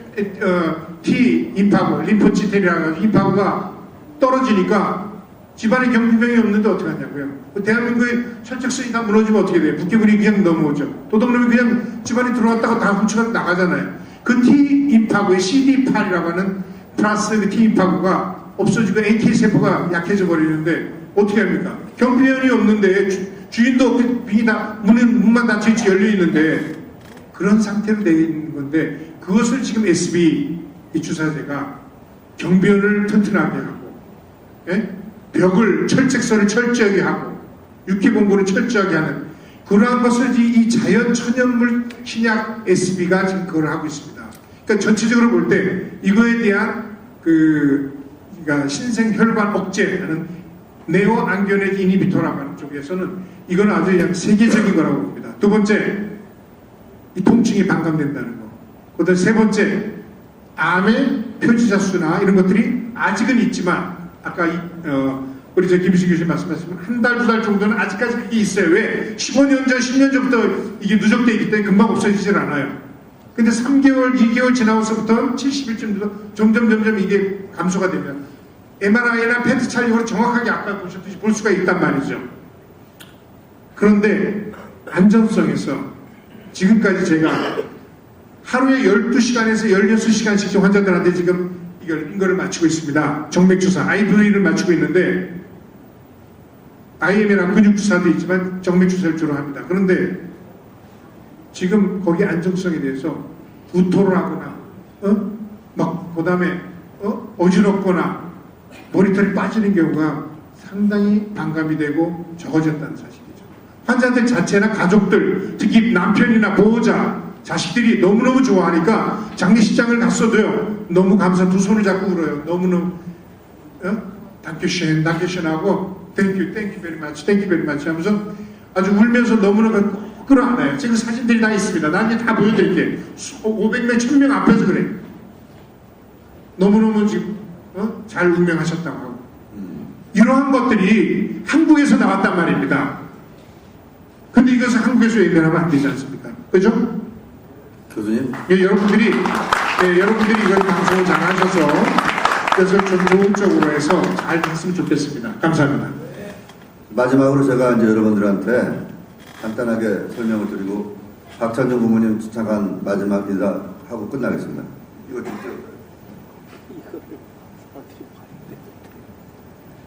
T 임파고, 림포치테리라고 해가지고 임파고가 떨어지니까 집안에 경비병이 없는데 어떻게 하냐고요. 대한민국의 철책선이 다 무너지면 어떻게 돼요? 북괴물이 그냥 넘어오죠. 도둑놈이 그냥 집안에 들어왔다가 다 훔쳐가서 나가잖아요. 그 T 임파고의 CD8이라고 하는 플러스 그 T 임파고가 없어지고 AT 세포가 약해져 버리는데 어떻게 합니까? 경비원이 없는데 주인도 없고 빙이 다 문만 닫혀있지 열려있는데 그런 상태로 되어 있는 건데 그것을 지금 SB 이 주사제가 경비원을 튼튼하게 하고 예? 벽을 철책선을 철저하게 하고 육해공부를 철저하게 하는 그러한 것을 이 자연 천연물 신약 SB가 지금 그걸 하고 있습니다. 그러니까 전체적으로 볼 때 이거에 대한 그러니까 신생혈관 억제하는 네오 안기오네즈 이니비토라고 하는 쪽에서는 이건 아주 그냥 세계적인 거라고 봅니다. 두 번째, 이 통증이 반감된다는 거. 그다음 세 번째, 암의 표지자 수나 이런 것들이 아직은 있지만 아까 우리 김희수 교수님 말씀하셨지만 한 달, 2달 정도는 아직까지 그게 있어요. 왜? 15년 전, 10년 전부터 이게 누적되어 있기 때문에 금방 없어지질 않아요. 근데 3개월, 2개월 지나고서부터 70일쯤 돼서 점점 이게 감소가 되면 MRI나 PET 촬영으로 정확하게 아까 보셨듯이 볼 수가 있단 말이죠. 그런데 안전성에서 지금까지 제가 하루에 12시간에서 16시간씩 환자들한테 지금 이거를 맞추고 있습니다. 정맥주사, IV를 맞추고 있는데 IM이나 근육주사도 있지만 정맥주사를 주로 합니다. 그런데 지금 거기 안정성에 대해서 구토를 하거나 그 다음에 어지럽거나 모니터링 빠지는 경우가 상당히 반감이 되고 적어졌다는 사실이죠. 환자들 자체나 가족들, 특히 남편이나 보호자, 자식들이 너무너무 좋아하니까 장례식장을 갔어도요 너무 감사 두 손을 잡고 울어요. 너무너무 단큐쉔 하고 땡큐 베리 마치 하면서 아주 울면서 너무너무 끌어안아요. 지금 사진들이 다 있습니다. 나중에 다 보여드릴게요. 500명, 1000명 앞에서 그래. 너무너무 지금 잘 운명하셨다고 하고 이러한 것들이 한국에서 나왔단 말입니다. 근데 이것을 한국에서 외면하면 안 되지 않습니까? 그죠? 교수님? 예, 여러분들이 이걸 방송을 잘 하셔서 그래서 좀 좋은 쪽으로 해서 잘 됐으면 좋겠습니다. 감사합니다. 마지막으로 제가 이제 여러분들한테 간단하게 설명을 드리고 박찬정 부모님 잠깐 마지막 인사하고 끝나겠습니다. 이거 좀 띄워요.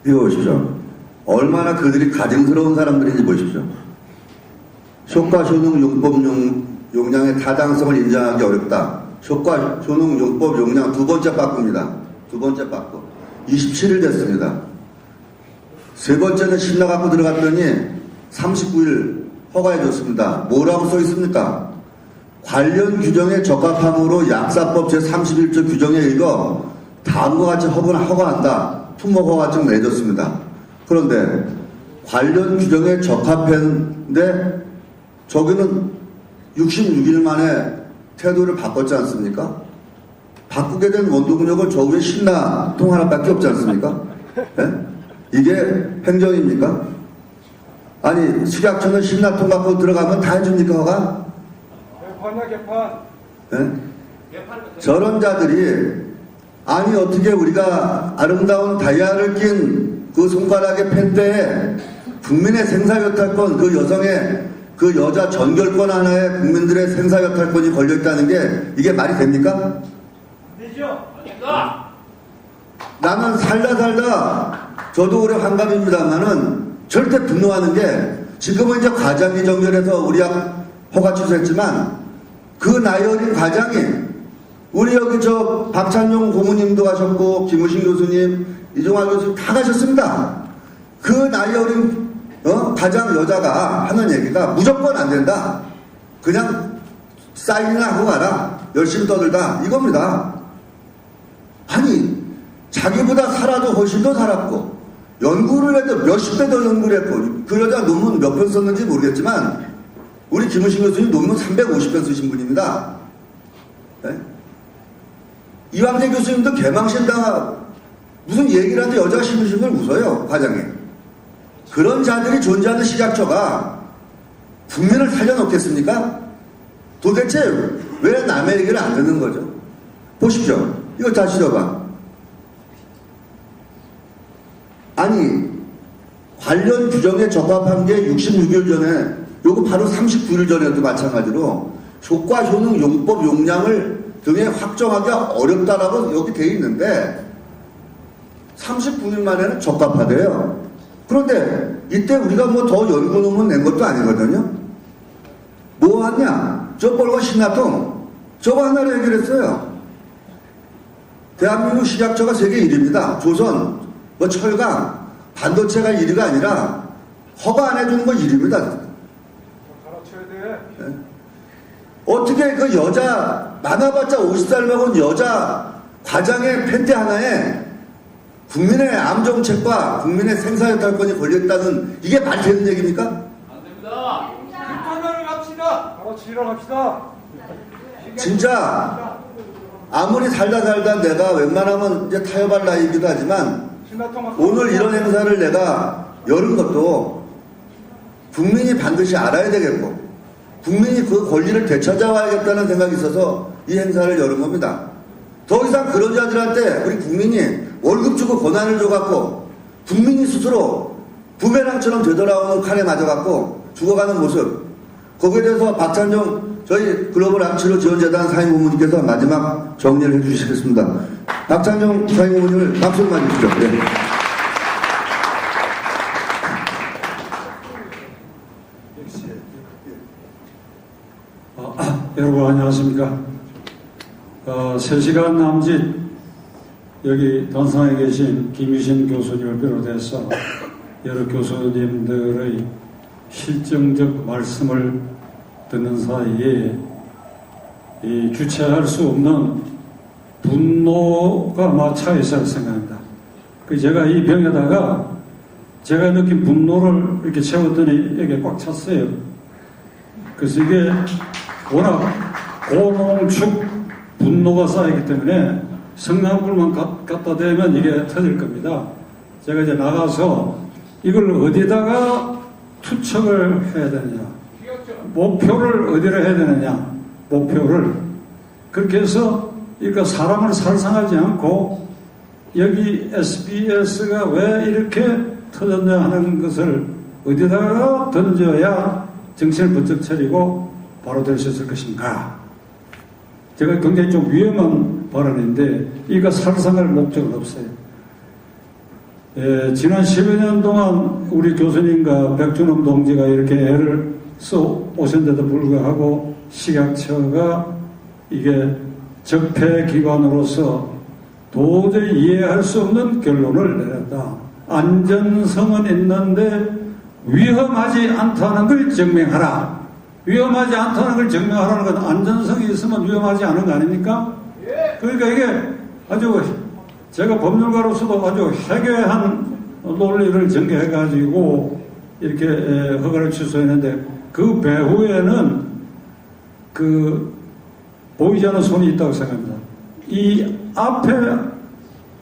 이거 보십시오. 얼마나 그들이 가증스러운 사람들인지 보십시오. 효과 효능 용법 용량의 타당성을 인정하기 어렵다. 효과 효능 용법 용량 두 번째 바꿉니다. 두 번째 바꿔. 27일 됐습니다. 세 번째는 신라 갖고 들어갔더니 39일 허가해줬습니다. 뭐라고 써 있습니까? 관련 규정에 적합함으로 약사법 제31조 규정에 의거 다음과 같이 허가한다. 품목 허가증 내줬습니다. 그런데 관련 규정에 적합했는데 저기는 66일 만에 태도를 바꿨지 않습니까? 바꾸게 된 원동력은 저 위에 신라 통 하나밖에 없지 않습니까? 네? 이게 행정입니까? 아니 식약처는 신라통 갖고 들어가면 다 해줍니까 허가? 개판이야 개판. 네? 저런 자들이 아니 어떻게 우리가 아름다운 다이아를 낀 그 손가락의 펜대에 국민의 생사여탈권, 그 여성의 그 여자 전결권 하나에 국민들의 생사여탈권이 걸려있다는 게 이게 말이 됩니까? 되죠? 나는 살다 저도 올해 환갑입니다만은 절대 분노하는 게 지금은 이제 과장이 정결해서 우리 허가 취소했지만 그 나이 어린 과장이 우리 여기 저 박찬용 고모님도 가셨고 김우신 교수님 이종화 교수님 다 가셨습니다. 그 나이 어린 과장 여자가 하는 얘기가 무조건 안 된다. 그냥 사인이나 하고 가라. 열심히 떠들다. 이겁니다. 아니 자기보다 살아도 훨씬 더 살았고 연구를 해도 몇십 배 더 연구를 했고 그 여자 논문 몇 편 썼는지 모르겠지만 우리 김우신 교수님 논문 350편 쓰신 분입니다. 네? 이왕재 교수님도 개망신당 무슨 얘기를 하는데 여자가 신문신을 웃어요. 과장이. 그런 자들이 존재하는 식약처가 국민을 살려놓겠습니까? 도대체 왜 남의 얘기를 안 듣는 거죠? 보십시오. 이거 다시 들어봐. 아니 관련 규정에 적합한 게 66일 전에 요거 바로 39일 전에도 마찬가지로 효과 효능 용법 용량을 등에 확정하기가 어렵다라고 여기 돼 있는데 39일 만에는 적합하대요. 그런데 이때 우리가 뭐 더 연구 논문 낸 것도 아니거든요. 뭐 하냐? 저 뻘과 신라통 저거 하나로 해결했어요. 대한민국 식약처가 세계 1위입니다. 조선, 뭐 철강, 반도체가 1위가 아니라 허가 안 해주는 거 1위입니다. 갈아쳐야 돼. 네? 어떻게 그 여자 많아봤자 50살 먹은 여자 과장의 팬티 하나에 국민의 암정책과 국민의 생사여탈권이 걸렸다는 이게 말이 되는 얘기입니까? 안 됩니다. 불편을 갑시다. 갈아치러 갑시다. 진짜 아무리 살다 내가 웬만하면 이제 타협할 나이이기도 하지만 오늘 이런 행사를 내가 열은 것도 국민이 반드시 알아야 되겠고 국민이 그 권리를 되찾아와야겠다는 생각이 있어서 이 행사를 열은 겁니다. 더 이상 그런 자들한테 우리 국민이 월급 주고 권한을 줘갖고 국민이 스스로 부메랑처럼 되돌아오는 칼에 맞아갖고 죽어가는 모습, 거기에 대해서 박찬용 저희 글로벌 암치료 지원재단 사임고문님께서 마지막 정리를 해주시겠습니다. 박찬용 사임고문님을 박수로 맞으시죠. 네. 여러분 안녕하십니까. 3시간 남짓 여기 단상에 계신 김유신 교수님을 비롯해서 여러 교수님들의 실정적 말씀을 듣는 사이에 이 주체할 수 없는 분노가 아마 차 있을 생각합니다. 제가 이 병에다가 제가 느낀 분노를 이렇게 채웠더니 여기에 꽉 찼어요. 그래서 이게 워낙 고농축 분노가 쌓이기 때문에 성냥불만 갖다 대면 이게 터질 겁니다. 제가 이제 나가서 이걸 어디다가 투척을 해야 되느냐, 목표를 어디로 해야 되느냐, 목표를 그렇게 해서 그러니까 사람을 살상하지 않고 여기 SBS가 왜 이렇게 터졌냐 하는 것을 어디다가 던져야 정신을 번쩍 차리고 바로 될 수 있을 것인가. 제가 굉장히 좀 위험한 발언인데 이거 살상할 목적은 없어요. 지난 10여 년 동안 우리 교수님과 백준엄 동지가 이렇게 애를 써 오셨는데도 불구하고 식약처가 이게 적폐기관으로서 도저히 이해할 수 없는 결론을 내렸다. 안전성은 있는데 위험하지 않다는 걸 증명하라. 위험하지 않다는 걸 증명하라는 건 안전성이 있으면 위험하지 않은 거 아닙니까? 그러니까 이게 아주 제가 법률가로서도 아주 해괴한 논리를 전개해가지고 이렇게 허가를 취소했는데 그 배후에는 그 보이지 않는 손이 있다고 생각합니다. 이 앞에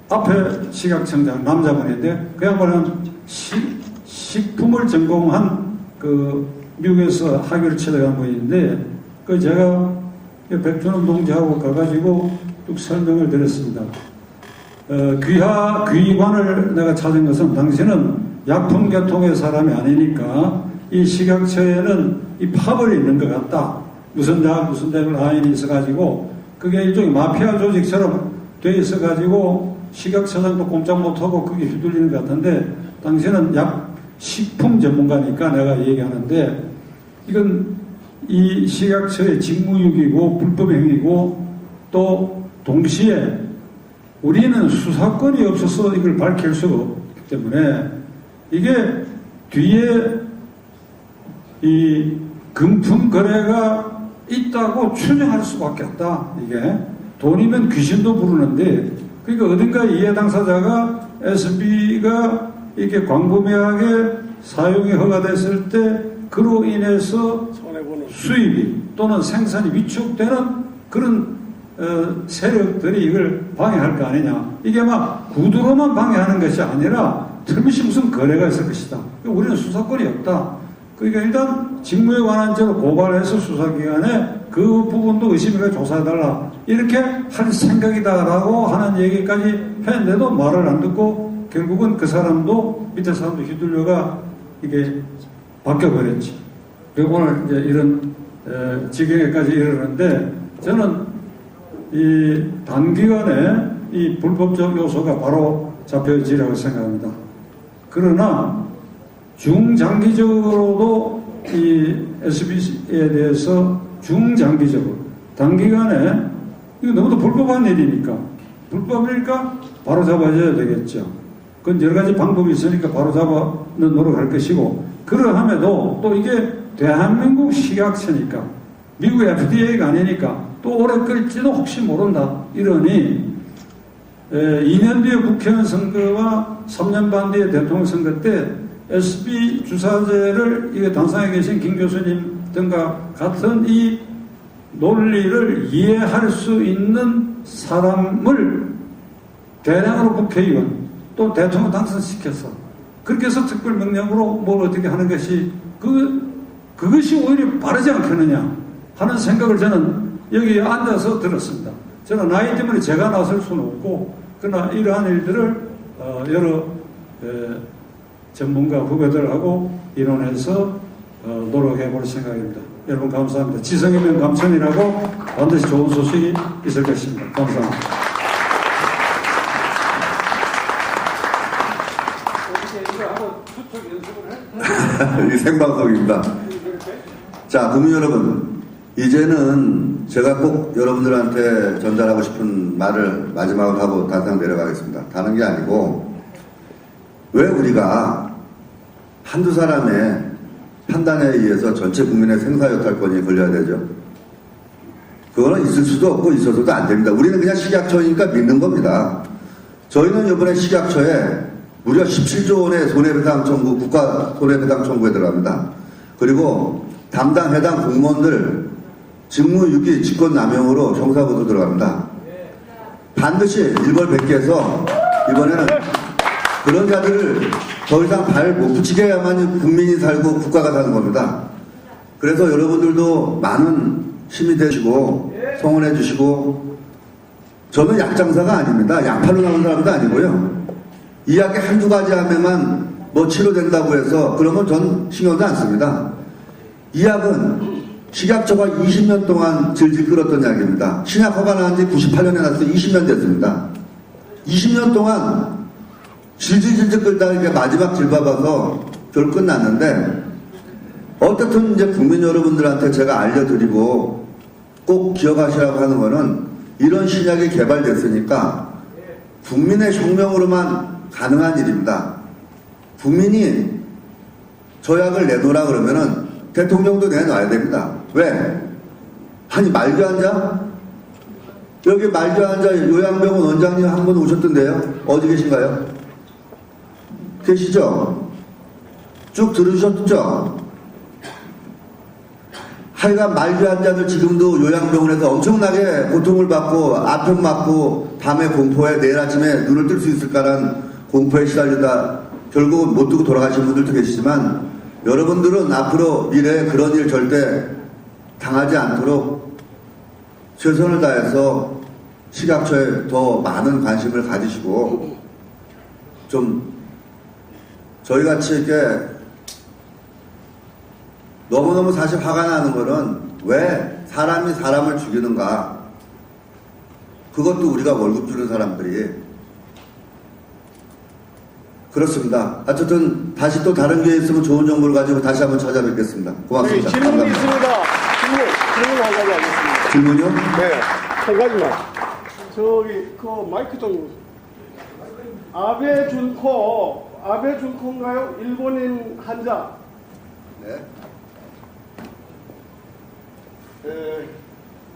앞에 시각청장 남자분인데 그 양반은 식품을 전공한 그 미국에서 학위를 취득한 분인데 그 제가 백준원 동지하고 가가지고 쭉 설명을 드렸습니다. 귀관을 내가 찾은 것은 당신은 약품계통의 사람이 아니니까 이 시각처에는 이 파벌이 있는 것 같다. 무슨 작 라인이 있어가지고 그게 일종의 마피아 조직처럼 돼 있어가지고 시각처장도 꼼짝 못하고 그게 휘둘리는 것 같은데 당신은 식품 전문가니까 내가 얘기하는데 이건 이 시각처의 직무유기고 불법행위고 또 동시에 우리는 수사권이 없어서 이걸 밝힐 수가 없기 때문에 이게 뒤에 이 금품 거래가 있다고 추정할 수밖에 없다. 이게 돈이면 귀신도 부르는데 그러니까 어딘가 이해 당사자가 SB가 이렇게 광범위하게 사용이 허가됐을 때 그로 인해서 수입이 또는 생산이 위축되는 그런 세력들이 이걸 방해할 거 아니냐. 이게 막 구두로만 방해하는 것이 아니라 틀림없이 무슨 거래가 있을 것이다. 우리는 수사권이 없다. 그러니까 일단 직무에 관한 죄로 고발해서 수사기관에 그 부분도 의심을 조사해달라. 이렇게 할 생각이다라고 하는 얘기까지 했는데도 말을 안 듣고 결국은 그 사람도 밑에 사람도 휘둘려가 이게 바뀌어버렸지. 그리고 오늘 이제 이런 지경에까지 이르는데 저는 이 단기간에 이 불법적 요소가 바로 잡혀지라고 생각합니다. 그러나 중장기적으로도 이 SB에 대해서 중장기적으로 단기간에 이거 너무도 불법한 일이니까 불법이니까 바로 잡아줘야 되겠죠. 그건 여러 가지 방법이 있으니까 바로 잡아는 노력할 것이고 그러함에도 또 이게 대한민국 시각처니까 미국 FDA가 아니니까 또 오래 끌지도 혹시 모른다 이러니 2년 뒤에 국회의원 선거와 3년 반 뒤에 대통령 선거 때 SB 주사제를 이게 단상에 계신 김 교수님 등과 같은 이 논리를 이해할 수 있는 사람을 대량으로 국회의원 또 대통령 당선시켜서 그렇게 해서 특별명령으로 뭘 어떻게 하는 것이 그것이 오히려 빠르지 않겠느냐 하는 생각을 저는 여기 앉아서 들었습니다. 저는 나이 때문에 제가 나설 수는 없고 그러나 이러한 일들을 여러 전문가 후배들하고 이론해서 노력해 볼 생각입니다. 여러분 감사합니다. 지성이면 감천이라고 반드시 좋은 소식이 있을 것입니다. 감사합니다. 이 생방송입니다. 자, 국민 여러분, 이제는 제가 꼭 여러분들한테 전달하고 싶은 말을 마지막으로 하고 단상 내려가겠습니다. 다른 게 아니고 왜 우리가 한두 사람의 판단에 의해서 전체 국민의 생사여탈권이 걸려야 되죠? 그거는 있을 수도 없고 있어서도 안 됩니다. 우리는 그냥 식약처니까 믿는 겁니다. 저희는 이번에 식약처에 무려 17조 원의 손해배상 청구, 국가 손해배상 청구에 들어갑니다. 그리고 담당 해당 공무원들 직무유기 직권남용으로 형사고소 들어갑니다. 반드시 일벌백계해서 이번에는 그런 자들을 더 이상 발 못 붙이게 해야만 국민이 살고 국가가 사는 겁니다. 그래서 여러분들도 많은 힘이 되시고 성원해 주시고 저는 약장사가 아닙니다. 양팔로 나온 사람도 아니고요. 이야기 한두 가지 하면만 뭐 치료된다고 해서 그러면 전 신경도 안 씁니다. 이 약은 식약처가 20년 동안 질질 끌었던 약입니다. 신약 허가 나온 지 98년에 나서 20년 됐습니다. 20년 동안 질질 끌다가 이렇게 마지막 질밟아서 결국 끝났는데 어떻든 이제 국민 여러분들한테 제가 알려드리고 꼭 기억하시라고 하는 거는 이런 신약이 개발됐으니까 국민의 혁명으로만 가능한 일입니다. 국민이 저 약을 내놓으라 그러면은 대통령도 내놔야 됩니다. 왜? 아니 말도 안 자? 여기 말도 안 자 요양병원 원장님 한 분 오셨던데요. 어디 계신가요? 계시죠? 쭉 들으셨죠? 하여간 말기 환자들 지금도 요양병원에서 엄청나게 고통을 받고 아픔 맞고 밤에 공포에 내일 아침에 눈을 뜰 수 있을까라는 공포에 시달리다 결국은 못 두고 돌아가신 분들도 계시지만 여러분들은 앞으로 미래에 그런 일 절대 당하지 않도록 최선을 다해서 식약처에 더 많은 관심을 가지시고 좀 저희같이 이렇게 너무너무 사실 화가 나는 거는 왜 사람이 사람을 죽이는가. 그것도 우리가 월급 주는 사람들이. 그렇습니다. 어쨌든 다시 또 다른 기회 있으면 좋은 정보를 가지고 다시 한번 찾아뵙겠습니다. 고맙습니다. 질문이 감사합니다. 있습니다. 질문 한 가지 하겠습니다. 질문이요? 네, 한 가지만. 저기 그 마이크 좀. 아베준코인가요? 일본인 환자. 네.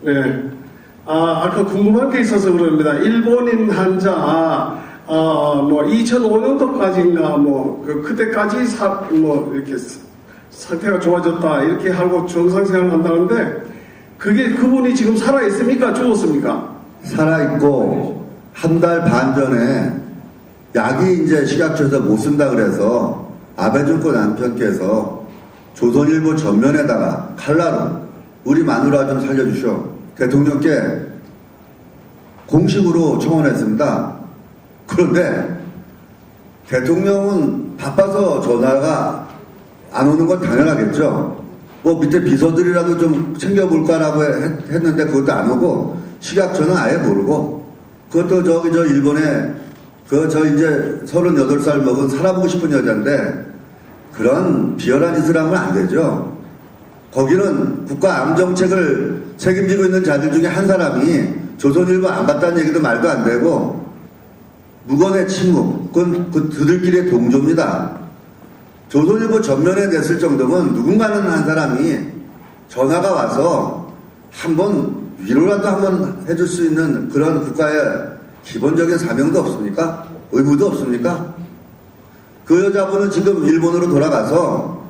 네. 아까 궁금한 게 있어서 그럽니다. 일본인 환자, 뭐 2005년도까지인가 그때까지 이렇게 상태가 좋아졌다 이렇게 하고 정상생활을 한다는데 그분이 지금 살아 있습니까? 죽었습니까? 살아 있고 한 달 반 전에 약이 이제 식약처에서 못 쓴다 그래서 아베준코 남편께서 조선일보 전면에다가 칼라로 우리 마누라 좀 살려주시오. 대통령께 공식으로 청원했습니다. 그런데 대통령은 바빠서 전화가 안 오는 건 당연하겠죠. 뭐 밑에 비서들이라도 좀 챙겨볼까라고 했는데 그것도 안 오고 식약처는 아예 모르고 그것도 저 일본에 이제 38살 먹은 살아보고 싶은 여자인데 그런 비열한 짓을 하면 안 되죠. 거기는 국가안전정책을 책임지고 있는 자들 중에 한 사람이 조선일보 안 봤다는 얘기도 말도 안 되고 무건의 침묵, 그건 그들끼리의 동조입니다. 조선일보 전면에 냈을 정도면 누군가는 한 사람이 전화가 와서 한번 위로라도 한번 해줄 수 있는 그런 국가의 기본적인 사명도 없습니까? 의무도 없습니까? 그 여자분은 지금 일본으로 돌아가서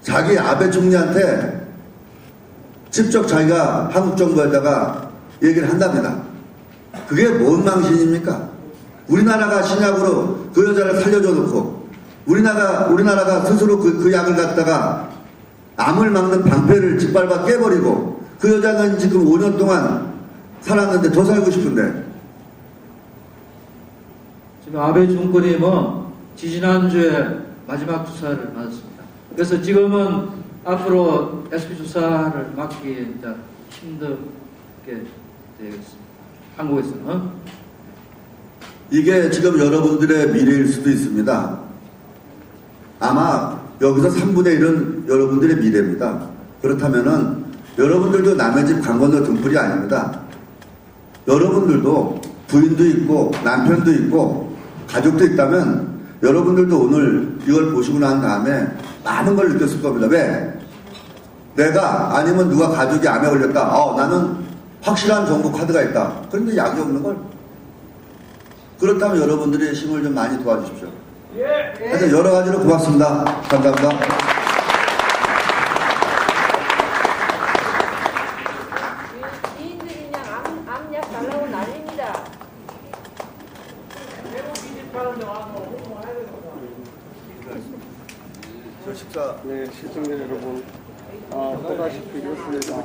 자기 아베 총리한테 직접 자기가 한국 정부에다가 얘기를 한답니다. 그게 뭔 망신입니까? 우리나라가 신약으로 그 여자를 살려줘 놓고 우리나라가 스스로 그 약을 갖다가 암을 막는 방패를 짓밟아 깨버리고 그 여자는 지금 5년 동안 살았는데 더 살고 싶은데 지금 아베 정권님은 지지난주에 마지막 주사를 맞았습니다. 그래서 지금은 앞으로 SP 주사를 맞기 이제 힘들게 되겠습니다. 한국에서는. 이게 지금 여러분들의 미래일 수도 있습니다. 아마 여기서 3분의 1은 여러분들의 미래입니다. 그렇다면은 여러분들도 남의 집 강 건너 등불이 아닙니다. 여러분들도 부인도 있고 남편도 있고 가족도 있다면 여러분들도 오늘 이걸 보시고 난 다음에 많은 걸 느꼈을 겁니다. 왜? 내가 아니면 누가 가족이 암에 걸렸다. 나는 확실한 정보 카드가 있다. 그런데 약이 없는 걸. 그렇다면 여러분들의 힘을 좀 많이 도와주십시오. 하여튼 여러 가지로 고맙습니다. 감사합니다. 지인들이 그냥 암약 달라고 난립니다. 식사. 네, 시청자 여러분, 보다시피 이렇습니다.